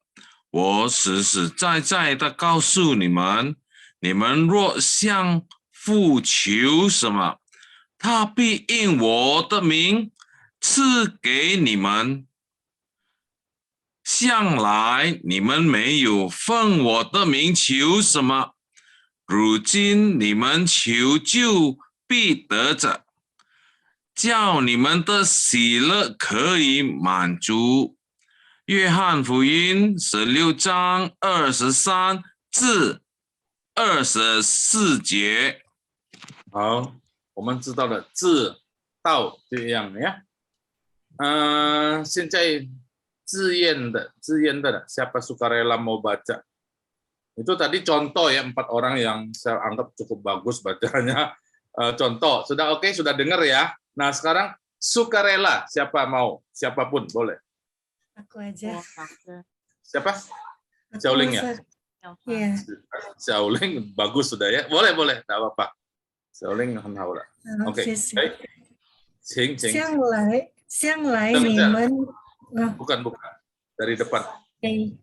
我实实在在的告诉你们，你们若向父求什么，他必应我的名赐给你们。向来你们没有奉我的名求什么，如今你们求就必得着，叫你们的喜乐可以满足。约翰福音16章23至24节。好，我们知道了自到这样呀。现在自愿的 siapa sukarela mau baca? Itu tadi contoh ya, 4 orang yang saya anggap cukup bagus bacanya. Contoh, sudah oke, sudah dengar ya. Nah sekarang sukarela, siapa mau? Siapapun boleh. Aku aja. Siapa? Xiaoling ya? Iya. Xiaoling bagus sudah ya. Boleh, tidak apa-apa. Xiaoling很好了。Oke, baik. 请。向来你们bukan dari depan. Okay.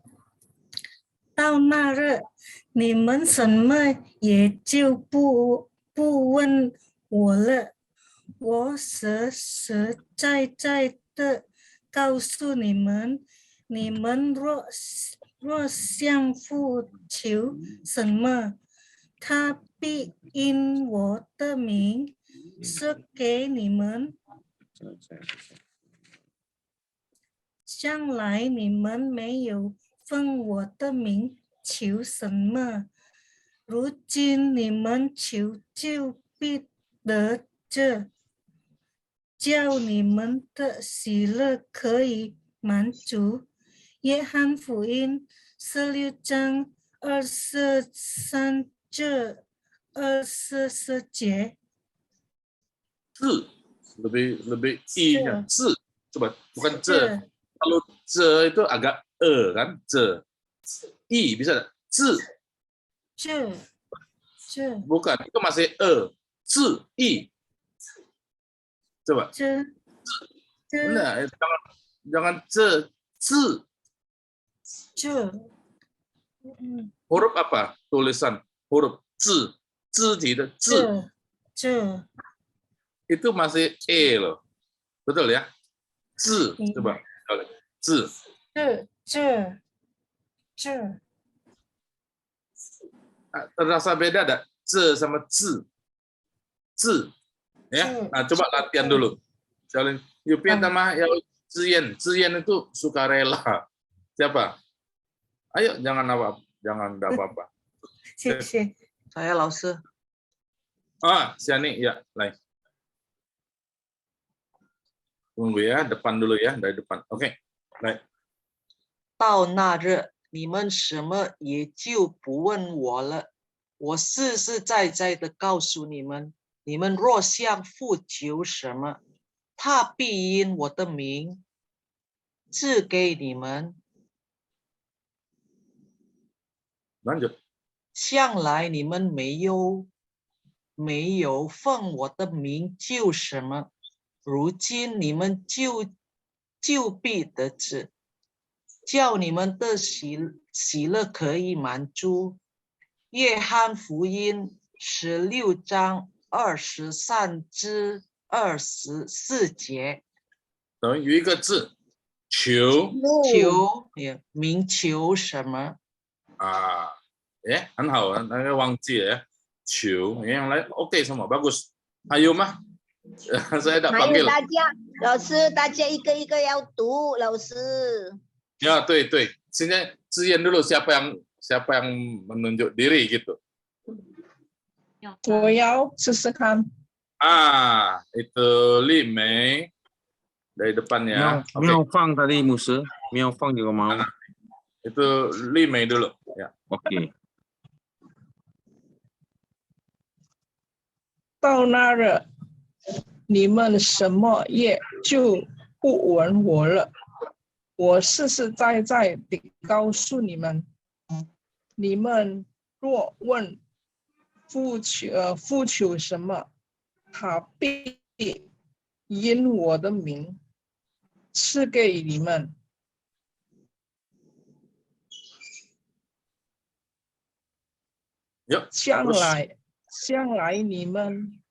到那日你们什么也就不问我了。我实实在在的告诉你们，你们若向父求什么，他必因我的名赐给你们。向来你们没有奉我的名求什么，如今你们求就必得着，叫你们的喜乐可以满足。约翰福音16章23至24节。字 lebih i nya z, coba bukan z. Kalau z itu agak kan, z. I bisa z. Bukan, itu masih z, i. Coba. Nah, jangan z. 这 Huruf apa? Tulisan huruf 肢体的字 这 itu masih e loh. Betul ya? 字 coba. Oke. 字这 terasa beda ada 这 sama 字 ya. Nah, coba latihan dulu. Kalian Yupian sama ya Zian itu sukarela. Siapa? Ayo jangan enggak apa-apa. 谢谢 Saya 老师。 Siani ya, lain. Tunggu ya, depan dulu ya, dari depan. Oke. Baik. 到那日，你们什么也就不问我了。我实实在在的告诉你们，你们若向父求什么，他必因我的名赐给你们。 Lanjut. 向来你们没有奉我的名救什么，如今你们就必得知，叫你们的喜乐可以满足。约翰福音16章23至24节。等于一个字，求也名求什么？ ya, 很好啊，那个忘记了，球，yang lain oke semua, bagus. Ayo mah, saya tak 还有 panggil. 大家，老师，大家一个一个要读，老师。 Ya, 对，现在志愿dulu siapa yang menunjuk diri gitu. 我要试试看。 Itu Li Mei dari depan ya. Miao Fang tadi Musa, Miao Fang juga mau. Itu Li Mei dulu ya. Oke. 到那日，你们什么也就不问我了。我实实在在地告诉你们，你们若问父求什么，他必因我的名赐给你们。向来你们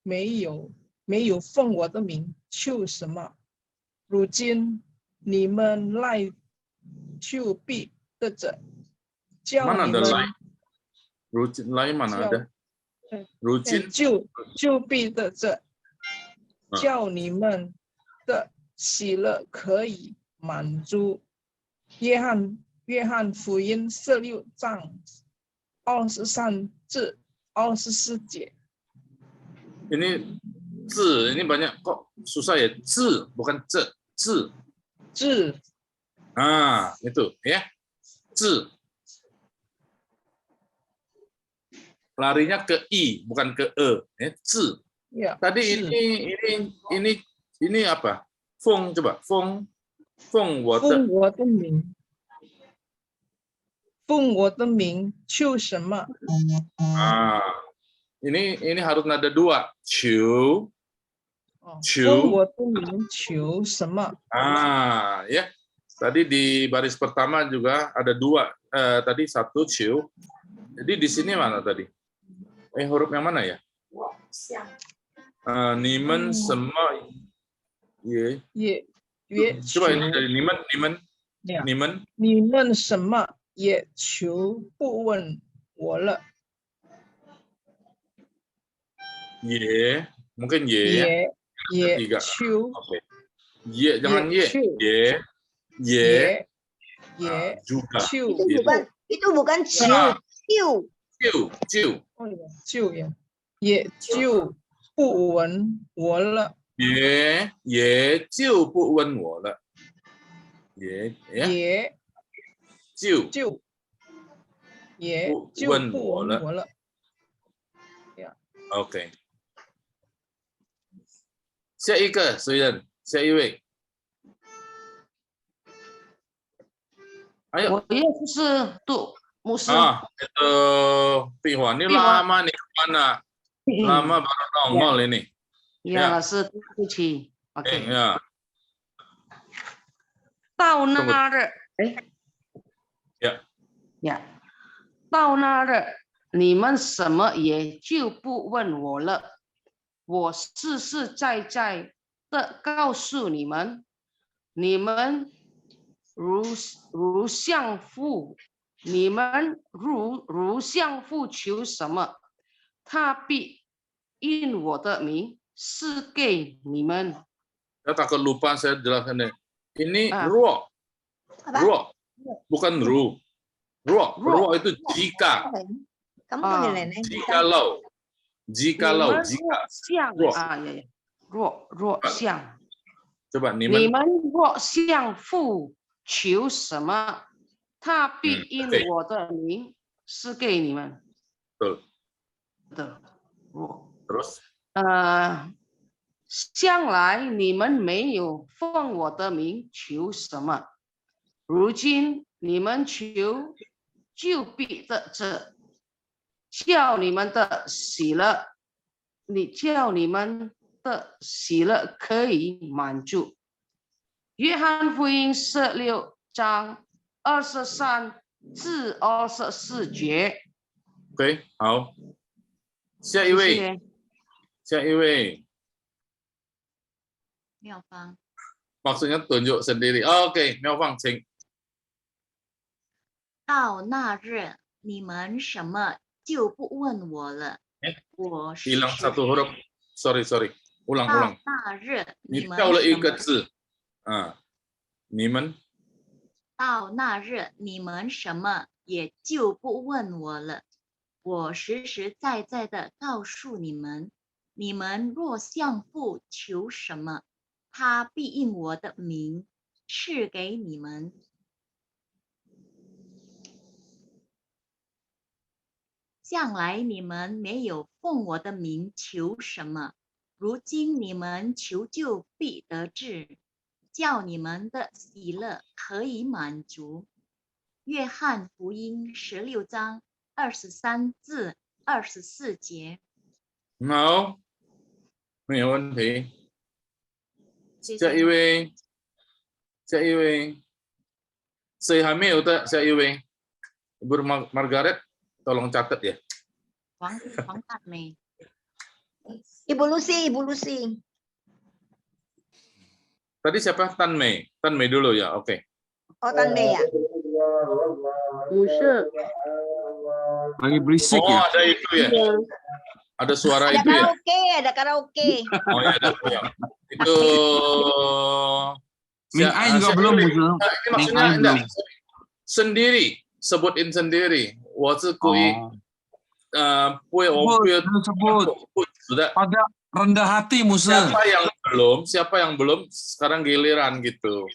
没有奉我的名求什么，如今你们来就必得着。叫你们 lain mana ada? 就必得着，叫你们的喜乐可以满足。约翰福音16章23至24节。 Ini 字 ini banyak kok susah ya, 字 bukan 字。 Itu ya, 字 larinya ke i bukan ke e ya, 字 ya, tadi ini apa? Feng coba Feng 奉我的名求什么？ ini harus nada dua, 求 奉我的名求什么？ ya. Tadi di baris pertama juga ada dua, tadi satu 求. Jadi di sini mana tadi? Huruf yang mana ya? 你们什么也 coba ini dari 你们什么也求不问我了。 ye mungkin ye ya. Tiga. Oke. Ye jangan ye. Ye juga. Itu bukan ciu. 也就不问我了。 也就不问我了。也就不问我了。 OK。下一个谁人？下一位。Ayo. 我也是读牧师。itu Pihwa ini lama nih kemana? Lama baru nongol ini. Ya, 老师，对不起。OK。 ya. 到那日， Ya. 呀，到那日你们什么也就不问我了。我实实在在的告诉你们，你们如向父，你们如向父求什么，他必应我的名赐给你们。 Saya takut lupa saya jelaskan deh. Ini Ah. ruo. Apa? Ruo. Bukan ru. Ruo. Ruo itu jika. Kamu panggil nenek. Jikalau. 你 Jikalau. 们 Jika. 若向 若 啊呀呀，若向。 Coba 你 niman. 们若向父求什么，他必因 oke. 我的名赐给你们 Betul. 的。若 Terus 向来你们没有奉我的名求什么，如今你们求就必得着，叫你们的喜乐，叫你们的喜乐可以满足。约翰福音16章23至24节。 Oke, 好。下一位，下一位。妙方， Maksudnya tunjuk sendiri. Oke, Miao Fang, 请。到那日，你们什么就不问我了。我是 Hilang satu huruf. Sorry. Ulang. 到那日，你们 掉了一什么？个字。你们。到那日，你们什么也就不问我了。我实实在在的告诉你们，你们若向父求什么，他必应我的名赐给你们。向来你们没有奉我的名求什么，如今你们求就必得至，叫你们的喜乐可以满足。约翰福音16章23至24节。好，没有问题。下一位，谁还没有的？下一位，Ibu Margaret, tolong catat ya. 黄大美。 Ibu Lucy. Tadi siapa? Tan Mei dulu ya. Oke. Oh, Tan Mei ya. 不是， Lagi berisik Oh, ya. ada itu ya. Ada suara Ada itu ya. karaoke. Oh ya, ada ya. Itu. Ming Ai juga belum, Bu. Ini Ming maksudnya Ai belum. enggak. Sendiri, sebutin sendiri. 我是故意 Sebut. sudah. Pada rendah hati, Musa. Siapa yang belum sekarang giliran gitu.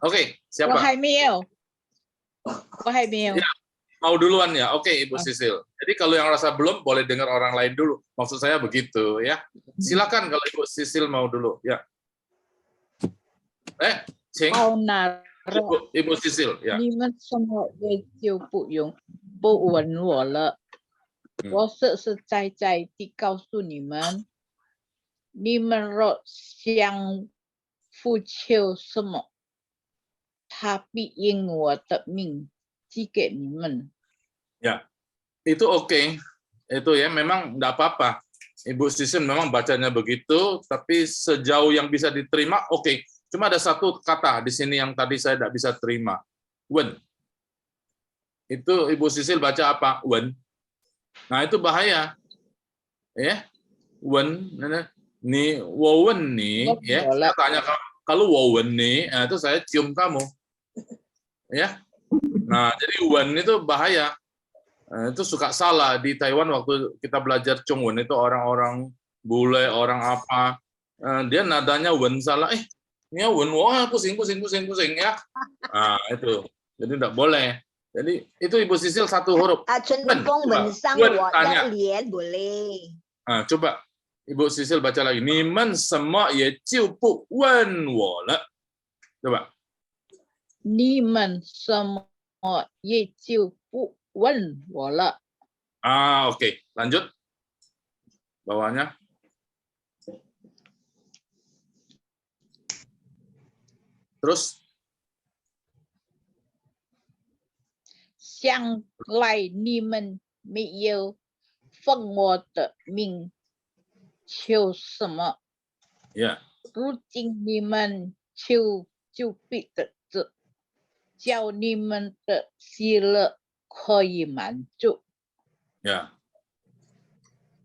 Oke, 我 siapa? 还没有，我还没有。 Ya, mau duluan ya. Oke, Ibu Sisil. Jadi kalau yang rasa belum boleh dengar orang lain dulu. Maksud saya begitu ya. Silakan kalau Ibu Sisil mau dulu ya. Cing. 到那日， Ibu Sisil ya. 你们什么也就不问我了。我实实在在地告诉你们，你们若向父求什么，他必应我的命寄给你们。 Ya, itu oke. Itu ya memang enggak apa-apa. Ibu Sisil memang bacanya begitu, tapi sejauh yang bisa diterima oke. Cuma ada satu kata di sini yang tadi saya tidak bisa terima. Wen. Itu Ibu Sisil baca apa? Wen. Nah, itu bahaya. Ya. Wen, nih, wowen nih, ya. Saya tanya kalau wowen nih, itu saya cium kamu. Ya. Nah, jadi wen itu bahaya. Itu suka salah di Taiwan waktu kita belajar Chongwen itu orang-orang bule, orang apa. Dia nadanya wen salah. Ini wen, wah pusing ya. Nah, itu. Jadi enggak boleh. Jadi itu Ibu Sisil satu huruf. Coba Ibu Sisil baca lagi. Nimen semua ye jiu bu wen wo le. Coba. Nimen semua ye jiu bu wen wo le. Oke. Lanjut. Bawahnya. Terus 向来你们没有奉我的名求什么， Ya, 如今你们求就必得着，叫你们的喜乐可以满足。 ya.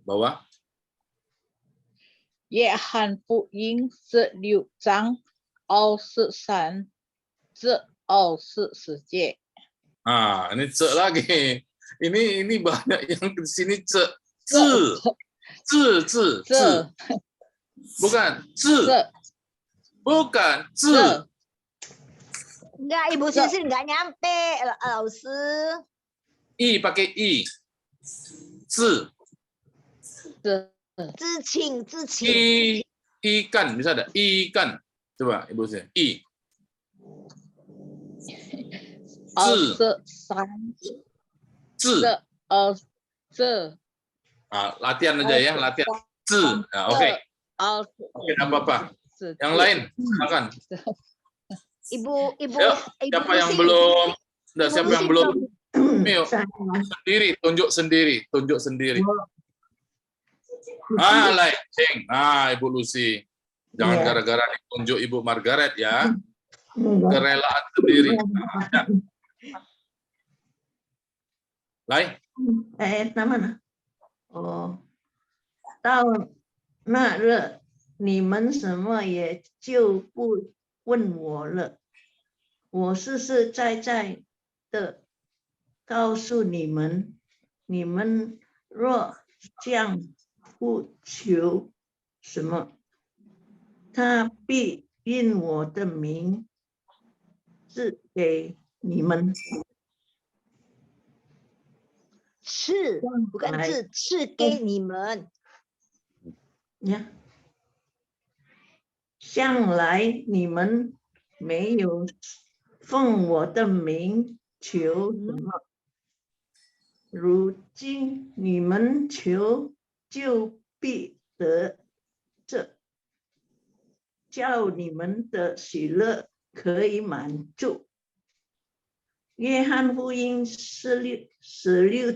Bawah. 约翰福音16章23至24节。 Ah, ini ce lagi. Ini banyak yang di sini ce. ce. Bukan ce. Bukan ce. Enggak, Ibu Sisi enggak nyampe, Laus. I pakai i. Ce. 知情，知情。 Ikan bisa ada ikan. Coba Ibu sih. I. 23 Latihan aja ya, latihan. Oke. Oke, apa-apa. Yang lain, silakan. Ibu, Yuk, siapa yang belum? Enggak, siapa yang belum? Mio, tunjuk sendiri. Lain, Cing. Ibu Lucy. Jangan gara-gara ditunjuk Ibu Margaret ya. Kerelaan sendiri. Lain. Mana? Oh, 到那日，你们什么也就不问我了。我实实在在的告诉你们，你们若将不求什么，他必因我的名赐给你们。 赐，bukan赐给你们。呀，向来你们没有奉我的名求什么，如今你们求就必得着，叫你们的喜乐可以满足。 约翰福音16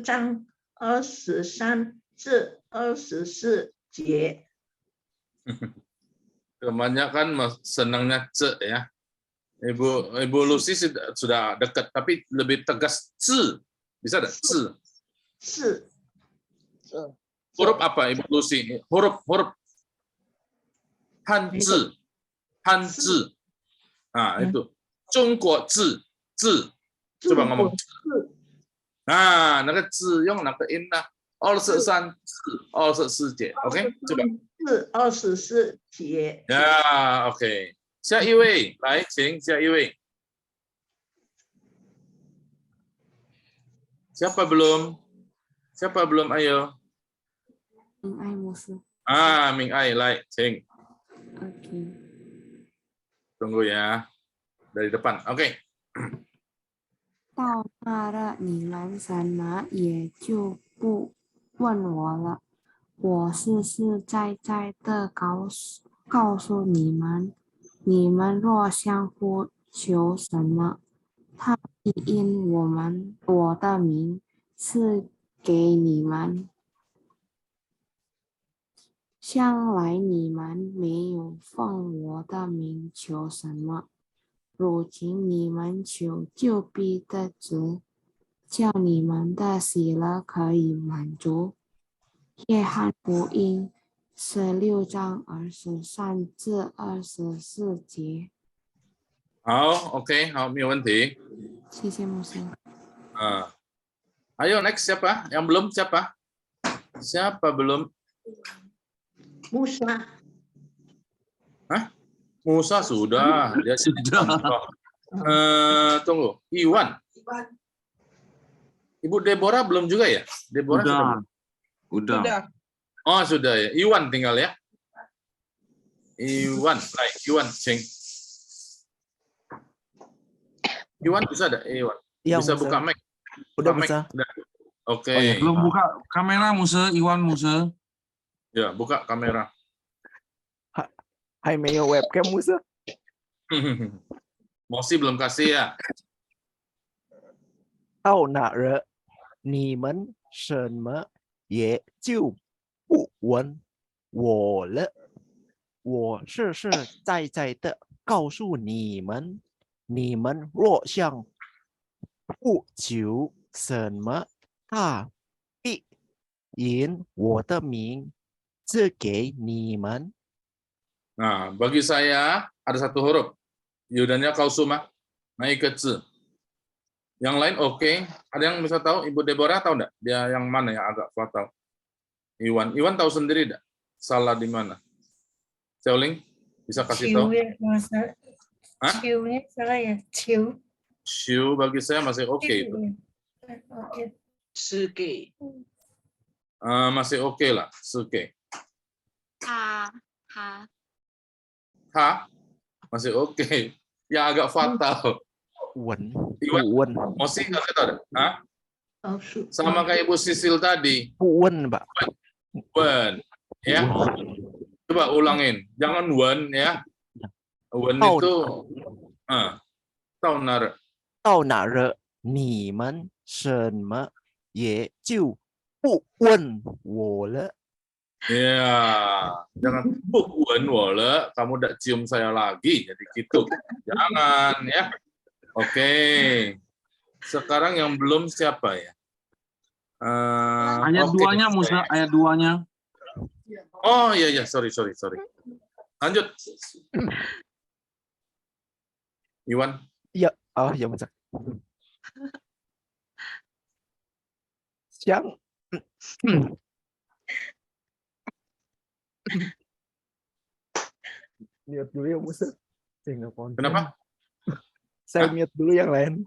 章23至24节。 Kebanyakan senangnya ce ya. Ibu Lucy sudah dekat, tapi lebih tegas ce. Bisa ada ce. Ce. Huruf apa Ibu Lucy? Huruf Hanzi. Itu. Zhongguo zi. Coba ngomong. Nah, 那个字用那个音呢？23字，24节，OK， coba。24节。Ya, OK。下一位，来，请下一位。Siapa belum? Siapa belum? Ayo. Ming Ai Musuh. Ming Ai, 来，请。OK。 Tunggu ya. Dari depan, OK。 到那日，你们什么也就不问我了。我实实在在的告诉你们，你们若相互求什么，他必因我的名赐给你们。向来你们没有奉我的名求什么。 如今你们求就必得着，叫你们的喜乐可以满足。约翰福音16章23至24节。好 ，OK， 好，没有问题。谢谢牧师。Ayo next siapa? Yang belum siapa? Siapa belum? Musa. Hah? Musa sudah, dia sudah. Tunggu, Iwan. Ibu Deborah belum juga ya? Deborah Udah. Oh sudah ya. Iwan tinggal ya. Iwan, baik. Iwan, ceng. Iwan bisa ada? Iwan. Ya, bisa buka mic. Udah bisa. Oke. Oh, ya. Belum buka kamera Musa, Iwan Musa. Ya, buka kamera. Hai Meo webcam Musa. Mosi belum kasih ya. 到那儿，你们什么也就不问我了。我实实在在的告诉你们，你们若向不求什么，他必以我的名赐给你们。 Nah, bagi saya ada satu huruf. Yudanya kausuma, naik ke z. Yang lain oke. Ada yang bisa tahu? Ibu Deborah tahu enggak? Dia yang mana yang agak fatal? Iwan tahu sendiri enggak? Salah di mana? Xiaoling bisa kasih tahu? Hah? Ciunya salah ya, ciu. Xiu bagi saya masih oke itu. Oke. Suke. Masih oke lah, suke. Ha. Ha, masih oke. Yang agak fatal. Uẩn, Iwan, uẩn, Mosi kasih tahu enggak? Hah? Sama kayak Ibu Sisil tadi. uẩn, Pak. Wen, ya. Coba ulangin. Jangan wen ya. Wen Tau- itu tahu nar. 到哪儿，你们什么也就不问我了。 Ya, jangan wen wala, kamu udah cium saya lagi, jadi gitu. Jangan ya. Oke. Sekarang yang belum siapa ya? Ayat Oke. 2-nya Musa, ayat 2-nya. Oh iya, sorry. Lanjut. Iwan. Ya, ya Musa. Siang. Mute dulu ya Musa. Saya nggak konten. Kenapa? Saya mute dulu yang lain.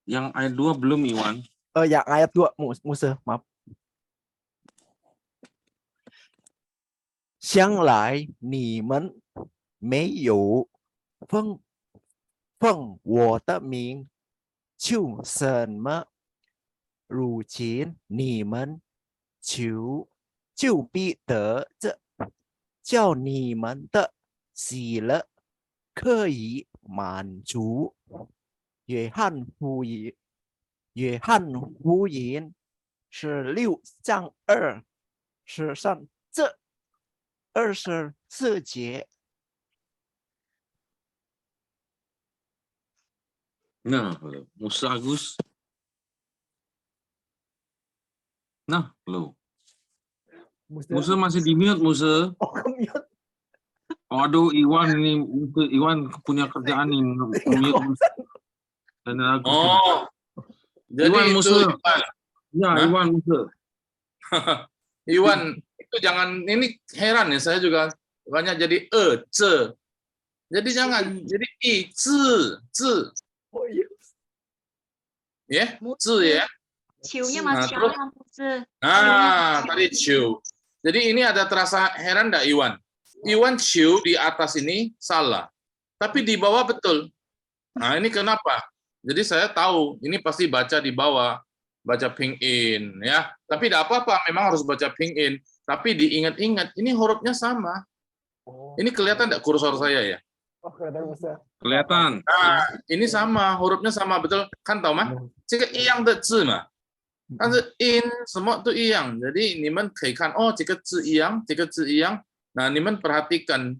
Yang ayat 2 belum, Iwan. Yang ayat 2 Musa, maaf. 将来你们没有奉我的名求什么，如今你们求就必得着，叫你们的喜乐可以满足。约翰福音16章23这24节。 Nah, Musa Agus. Nah, lo. Musa masih di mute, Musa. Oh, mute. Aduh, Iwan ini, Iwan punya kerjaan nih, mute. Dan Agus. Oh, jadi Iwan, itu Musa. Iwan. Ya, Hah? Iwan, Musa. Iwan, itu jangan, ini heran ya, saya juga banyak jadi ce. Jadi jangan, jadi i, ce. Oh iya. Ya, ce ya. Ciunya Nah, masih terus, alam Musa. tadi ciu. Jadi ini ada terasa heran enggak Iwan? Iwan ciu di atas ini salah. Tapi di bawah betul. Nah, ini kenapa? Jadi saya tahu, ini pasti baca di bawah. Baca ping in ya. Tapi tidak apa-apa, memang harus baca ping in. Tapi diingat-ingat, ini hurufnya sama. Ini kelihatan enggak kursor saya ya? Oh, kelihatan Musa. Kelihatan. Nah, ini sama, hurufnya sama betul. Kan tahu mah? 这个一样的字嘛。但是 in 什么都一样。jadi 你们可以看哦，这个字一样，这个字一样。Nah, 你们perhatikan.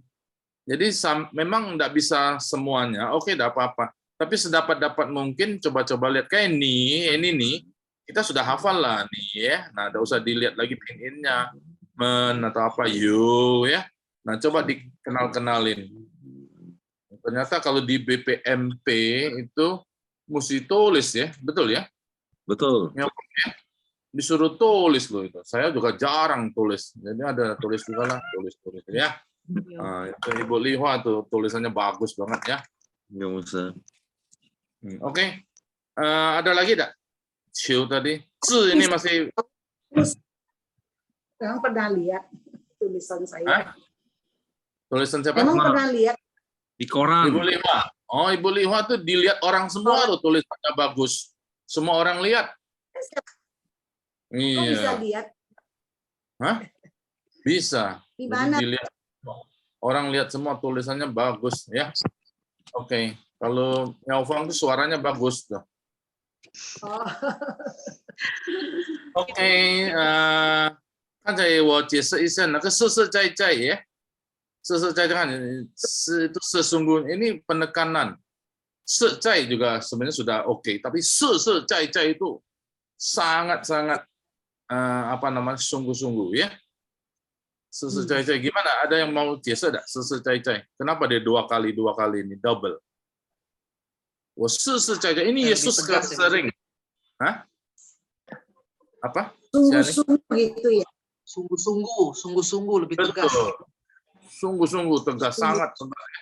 Jadi memang enggak bisa semuanya. Oke, enggak apa-apa. Tapi sedapat-dapat mungkin coba-coba lihat kayak ini nih. Kita sudah hafal lah nih ya. Nah, enggak usah dilihat lagi pin in-nya. Men atau apa you ya. Nah, coba dikenal-kenalin. Ternyata kalau di BPMP itu mesti tulis ya, betul ya? Betul. Ya, disuruh tulis loh itu. Saya juga jarang tulis. Jadi ada tulis juga lah, tulis ya. Nah, itu Ibu Lihwa tuh tulisannya bagus banget ya. Ya, Musa. Oke. Ada lagi enggak? Ciu tadi. Zi ini masih. Yang pernah lihat tulisan saya. Hah? Tulisan siapa? Emang pernah lihat? Di koran. Ibu Lihwa. Oh, Ibu Lihwa tuh dilihat orang semua tuh tulisannya bagus. Semua orang lihat. Kok bisa Iya. lihat? Hah? Bisa. Di Jadi mana? dilihat, orang lihat semua tulisannya bagus ya. Oke, kalau Nyaufang itu suaranya bagus tuh. Oh. OK，刚才我解释一下那个实实在在ya，实实在在kan itu sesungguhnya ini penekanan. 实在 juga sebenarnya sudah oke, tapi 实实在在itu sangat-sangat apa namanya sungguh-sungguh ya. 实实在在 gimana? Ada yang mau 解释的？实实在在 kenapa dia dua kali ini double? 我实实在在 ini Yesus sering. Hah? Apa? Sungguh-sungguh gitu ya. Sungguh-sungguh lebih tegas. Betul. Sungguh-sungguh tegas, sangat tegas.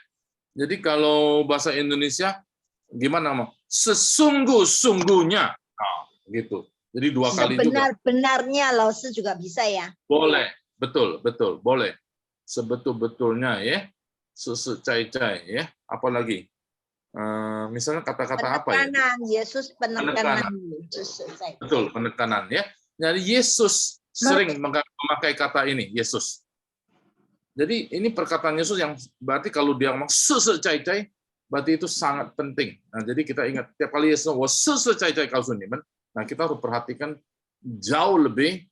Jadi kalau bahasa Indonesia gimana mau? Sesungguh-sungguhnya. Nah, gitu. Jadi dua kali juga. Benar-benarnya Laosi juga bisa ya. Boleh, betul, boleh. Sebetul-betulnya ya. Sesecai-cai ya. Apalagi? Misalnya kata-kata apa ya? Penekanan, Yesus penekanan. Betul, penekanan ya. Jadi Yesus sering memakai kata ini, Yesus. Jadi ini perkataan Yesus yang berarti kalau dia ngomong sesecai-cai, berarti itu sangat penting. Nah, jadi kita ingat tiap kali Yesus ngomong sesecai-cai kausun iman, nah kita harus perhatikan jauh lebih,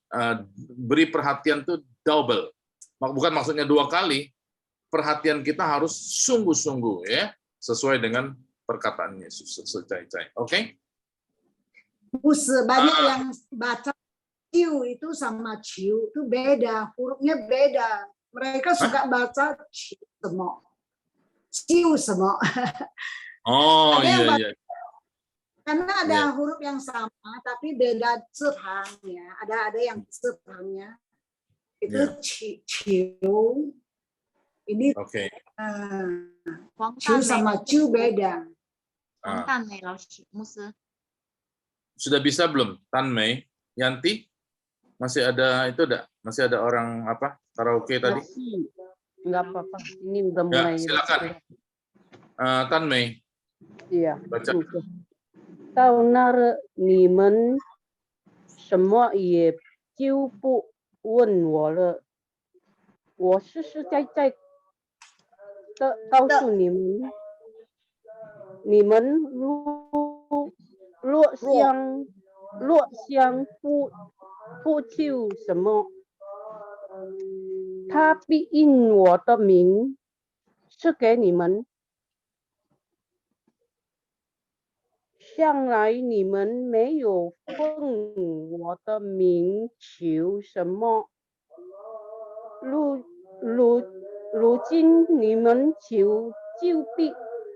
beri perhatian tuh double. Bukan maksudnya dua kali, perhatian kita harus sungguh-sungguh ya, sesuai dengan perkataan Yesus sesecai-cai. Oke? Banyak yang baca ciu itu sama ciu itu beda, hurufnya beda. Mereka suka baca ciu semua. Ciu semua. Oh iya. Karena ada huruf yang sama tapi beda cerangnya. Ada yang cerangnya itu ciu. Ini ciu sama ciu beda. Sudah bisa belum? Tan Mei, Yanti? Masih ada itu enggak? Masih ada orang apa? Karaoke tadi? Enggak apa-apa. Ini udah mulai. Ya, silakan. Tan Mei. Iya. Baca. 到那儿你们什么也就不问我了，我实实在在的告诉你们，你们若想不求什么，他必因我的名赐给你们。向来你们没有奉我的名求什么，如今你们求就必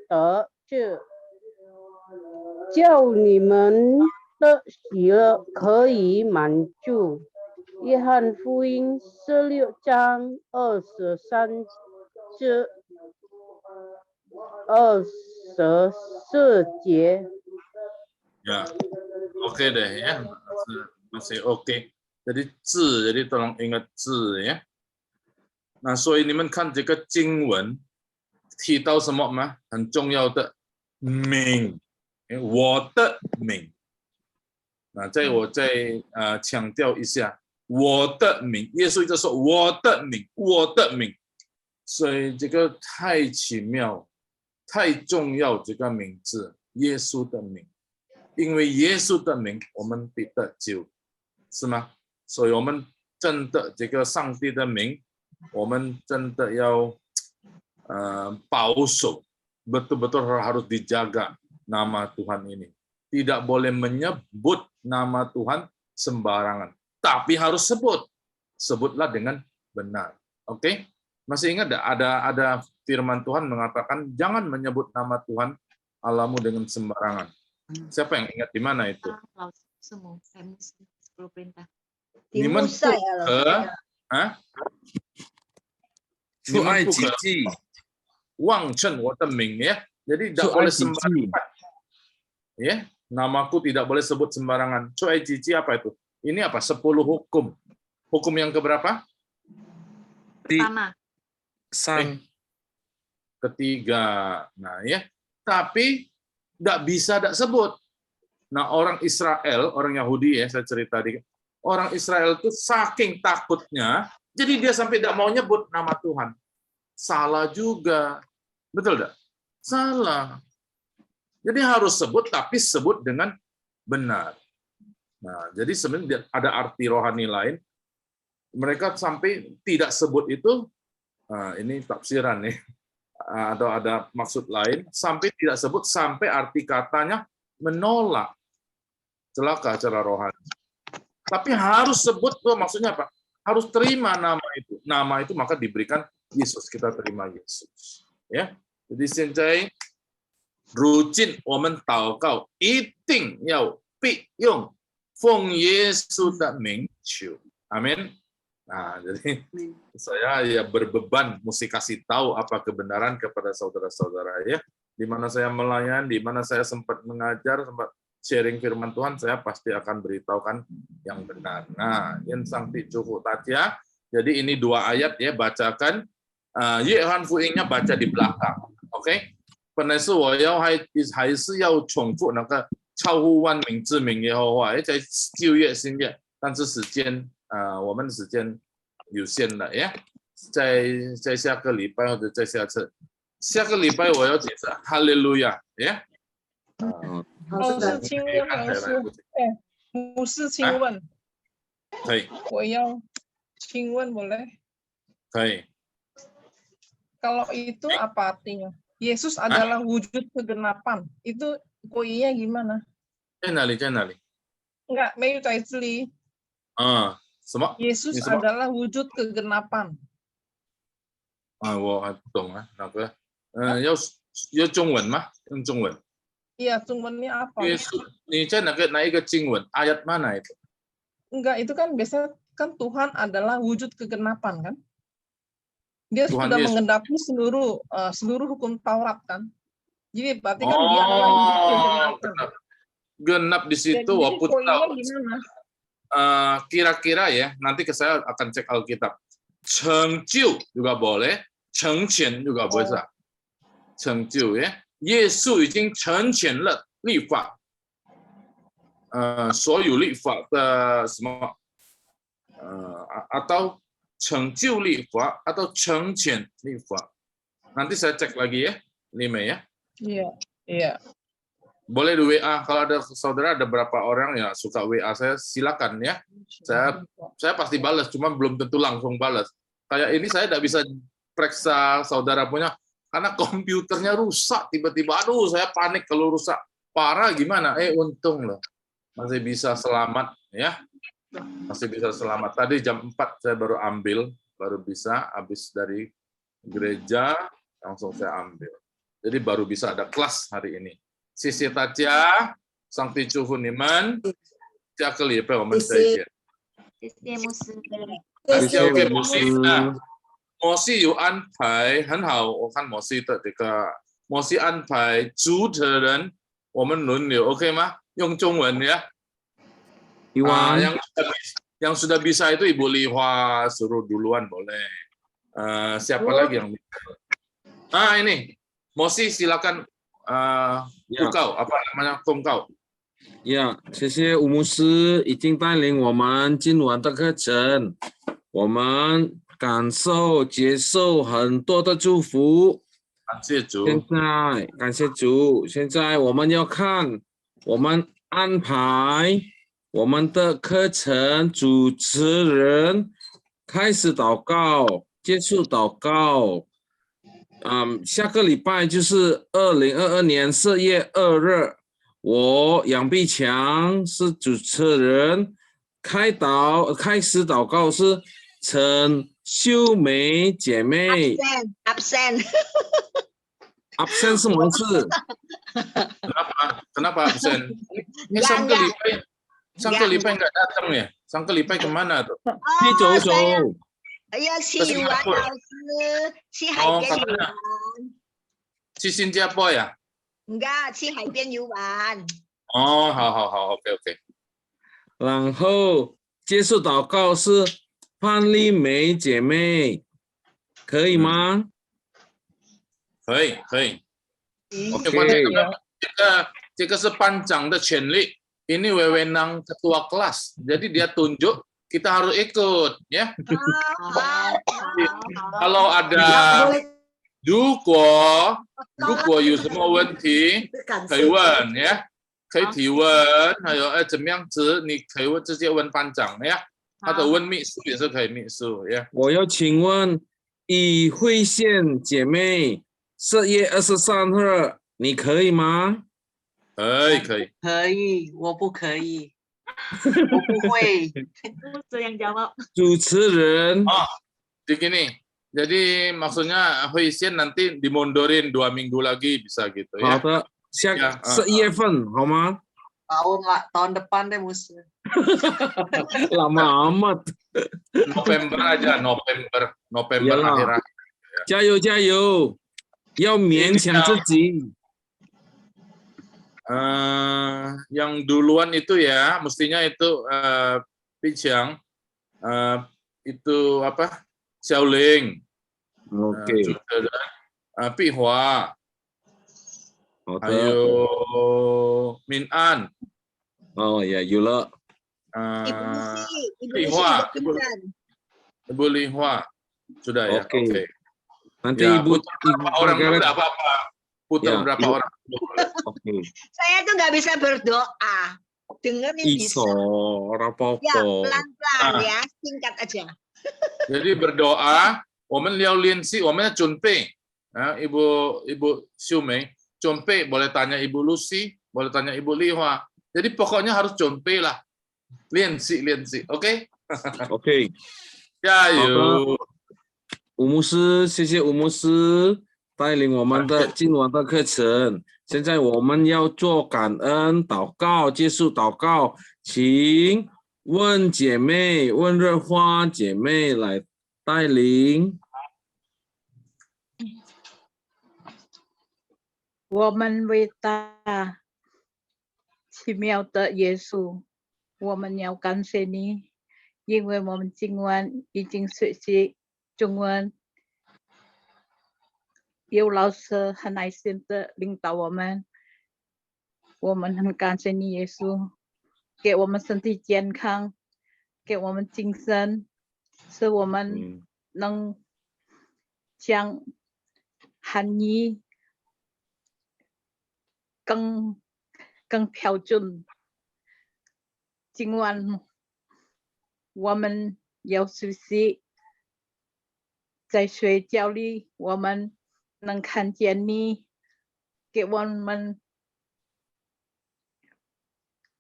得着，叫你们的喜乐可以满足。约翰福音16章23至24节。 Ya, oke deh ya, masih oke. Jadi 字, jadi tolong ingat 字 ya. 那所以你们看这个经文提到什么吗？很重要的名，我的名。那我再强调一下，我的名，耶稣一直说我的名，我的名。所以这个太奇妙、太重要这个名字，耶稣的名。 因为耶稣的名，我们必得救，是吗？所以我们真的这个上帝的名，我们真的要保守， betul-betul harus dijaga nama Tuhan ini. Tidak boleh menyebut nama Tuhan sembarangan, tapi harus sebutlah dengan benar. Oke? Masih ingat ada firman Tuhan mengatakan jangan menyebut nama Tuhan Allahmu dengan sembarangan. Siapa yang ingat di mana itu? Di Musa ya. Di Musa. Wang Chen Waterming ya. Jadi tidak boleh sembarangan. Ya, namaku tidak boleh sebut sembarangan. Cuai cici apa itu? Ini apa? 10 hukum. Hukum yang keberapa? Pertama. Ketiga. Nah ya. Tapi tidak bisa tidak sebut. Nah orang Israel, orang Yahudi ya saya cerita tadi, orang Israel itu saking takutnya Jadi dia sampai tidak mau nyebut nama Tuhan. Salah juga. Betul tidak? Salah. Jadi harus sebut, tapi sebut dengan benar. Nah, jadi sebenarnya ada arti rohani lain. Mereka sampai tidak sebut itu, ini tafsiran nih, atau ada maksud lain, sampai tidak sebut, sampai arti katanya menolak. Celaka cara rohani. Tapi harus sebut tuh, maksudnya apa? Harus terima nama itu. Nama itu maka diberikan Yesus, kita terima Yesus. Ya, jadi senjai 如今我们祷告一定要必用奉耶稣的名求，amin. Nah, jadi saya ya berbeban mesti kasih tahu apa kebenaran kepada saudara-saudara ya. Di mana saya melayani, di mana saya sempat mengajar, sempat sharing firman Tuhan, saya pasti akan beritahukan yang benar. Nah, yang Sangti Cukup Tatya. Jadi ini 2 ayat ya, bacakan. Yehan Fuingnya baca di belakang. Oke? 本来是我要还是要重复那个超乎万民之名耶和华，在旧约新约，但是时间我们的时间有限了呀，在下个礼拜或者在下次，下个礼拜我要解释哈利路亚呀。老师请问老师，牧师请问，可以，我要请问boleh？可以。 Kalau itu apa artinya? Yesus adalah wujud kegenapan. Itu koinya gimana? 在哪里？在哪里？ Enggak, 没有在这里。什么 ？Yesus adalah wujud kegenapan. 我还不懂啊，那个，要中文吗？用中文。 Iya, Jungwennya apa? Yesus, 你在哪一个经文 ayat mana itu? Enggak, itu kan biasa kan Tuhan adalah wujud kegenapan kan? Dia Tuhan sudah Yesus. menggenapi seluruh hukum Taurat kan? Jadi berarti kan dia adalah wujud kegenapan. Genap di situ walaupun kira-kira ya, nanti saya akan cek Alkitab. 成就 juga boleh, 成全 juga boleh. 成就 ya. 耶稣已经成全了律法，所有律法的什么atau 成就律法 atau 成全律法。Nanti saya cek lagi ya, Lima ya. Iya, iya. Boleh di WA, kalau ada saudara ada berapa orang ya suka WA saya, silakan ya. Saya pasti balas, cuma belum tentu langsung balas. Kayak ini saya tidak bisa periksa saudara punya, karena komputernya rusak tiba-tiba. Aduh, saya panik kalau rusak. Parah gimana? Untung loh. Masih bisa selamat ya. Masih bisa selamat. Tadi jam 4 saya baru ambil, baru bisa habis dari gereja langsung saya ambil. Jadi baru bisa ada kelas hari ini. Sisi Tatya, Sang Ticu Huniman, 下个礼拜我们再见。谢谢牧师。OK， 牧师啊。 摩西有安排很好，我看摩西的这个，摩西安排主持人，我们轮流 ，OK 吗？用中文ya。yang sudah bisa itu Ibu Liwa suruh duluan boleh. Siapa lagi yang bisa? Ini Mosi silakan Tukau apa namanya Tongkau。呀，谢谢吴牧师已经带领我们今晚的课程，我们。 感受、接受很多的祝福，感谢主。感谢主。现在我们要看，我们安排我们的课程主持人开始祷告，结束祷告。下个礼拜就是2022年4月2日，我杨碧强是主持人，开始祷告是陈。 秀梅姐妹 absent 什么事？ Kenapa absen? Ini sang kelipai nggak datang ya? Sang kelipai kemana tuh? Di Jojo. Ya si Yuan 老师，去海边游玩。去新加坡呀？Enggak， 去海边游玩。好 ，OK。然后结束祷告是。 潘丽梅姐妹，可以吗？可以。OK， 这个是班长的权利。Ini wewenang ketua kelas. Jadi dia tunjuk kita harus ikut ya. Kalau Nggak ada boleh 如果有什么问题可以问呀，可以提问，还有怎么样子你可以直接问班长呀，或者问秘书也是可以秘书呀。我要请问以慧线姐妹4月23日，你可以吗？可以可以。可以，我不可以，我不会。这样jawab. 主持人 Begini, jadi maksudnya Huisien nanti dimundurin 2 minggu lagi bisa gitu 好 ya. 的，下呀11月份好吗？ tahun depan deh musuh. Lama amat. November aja, November Iyalah. akhir. 加油加油，要勉强自己。 Yang duluan itu ya, mestinya itu Pichang, itu apa? Xiaoling, OK， Pi Hua, 好还有的。 Min An, 哦呀，有了。 Li Hua, Ibu Li Hua, sudah ya. Oke. Oke. Nanti Ya, ibu, putar berapa orang pun Margaret- nggak apa-apa. Putar Ya, berapa Ibu- orang. Oke. Saya tuh nggak bisa berdoa. Dengerin bisa. Iso, ora Ya, apa-apa. pelan-pelan Ah. ya, singkat aja. Jadi berdoa, 我们要练习，我们要准备。Ibu Xiu Mei, 准备 boleh tanya Ibu Lucy, boleh tanya Ibu Li Hua. Jadi pokoknya harus 准备lah. 练习，OK？ OK，加油！吴牧师，谢谢吴牧师带领我们的今晚的课程。现在我们要做感恩祷告，结束祷告，请问姐妹、问热花姐妹来带领。我们伟大奇妙的耶稣，我们要感谢你，因为我们今晚已经学习中文，有老师很耐心的领导我们，我们很感谢你，耶稣，给我们身体健康，给我们精神，使我们能将汉语更标准。今晚我们要学习，在睡觉里我们能看见你，给我们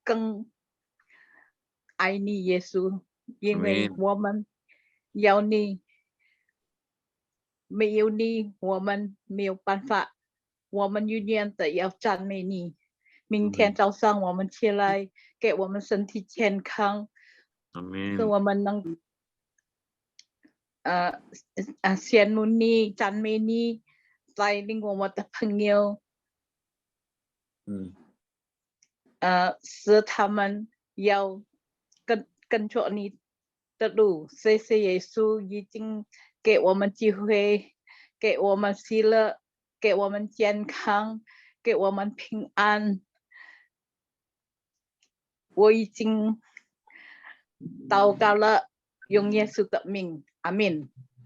更爱你，耶稣，因为 Amin 我们要你，没有你我们没有办法，我们永远的要赞美你。明天早上我们起来，给我们身体健康，使我们能羡慕你、赞美你，带领我们的朋友，使他们要跟着你的路。谢谢耶稣已经给我们机会，给我们喜乐，给我们健康，给我们平安。我已经祷告了，用耶稣的名，阿门。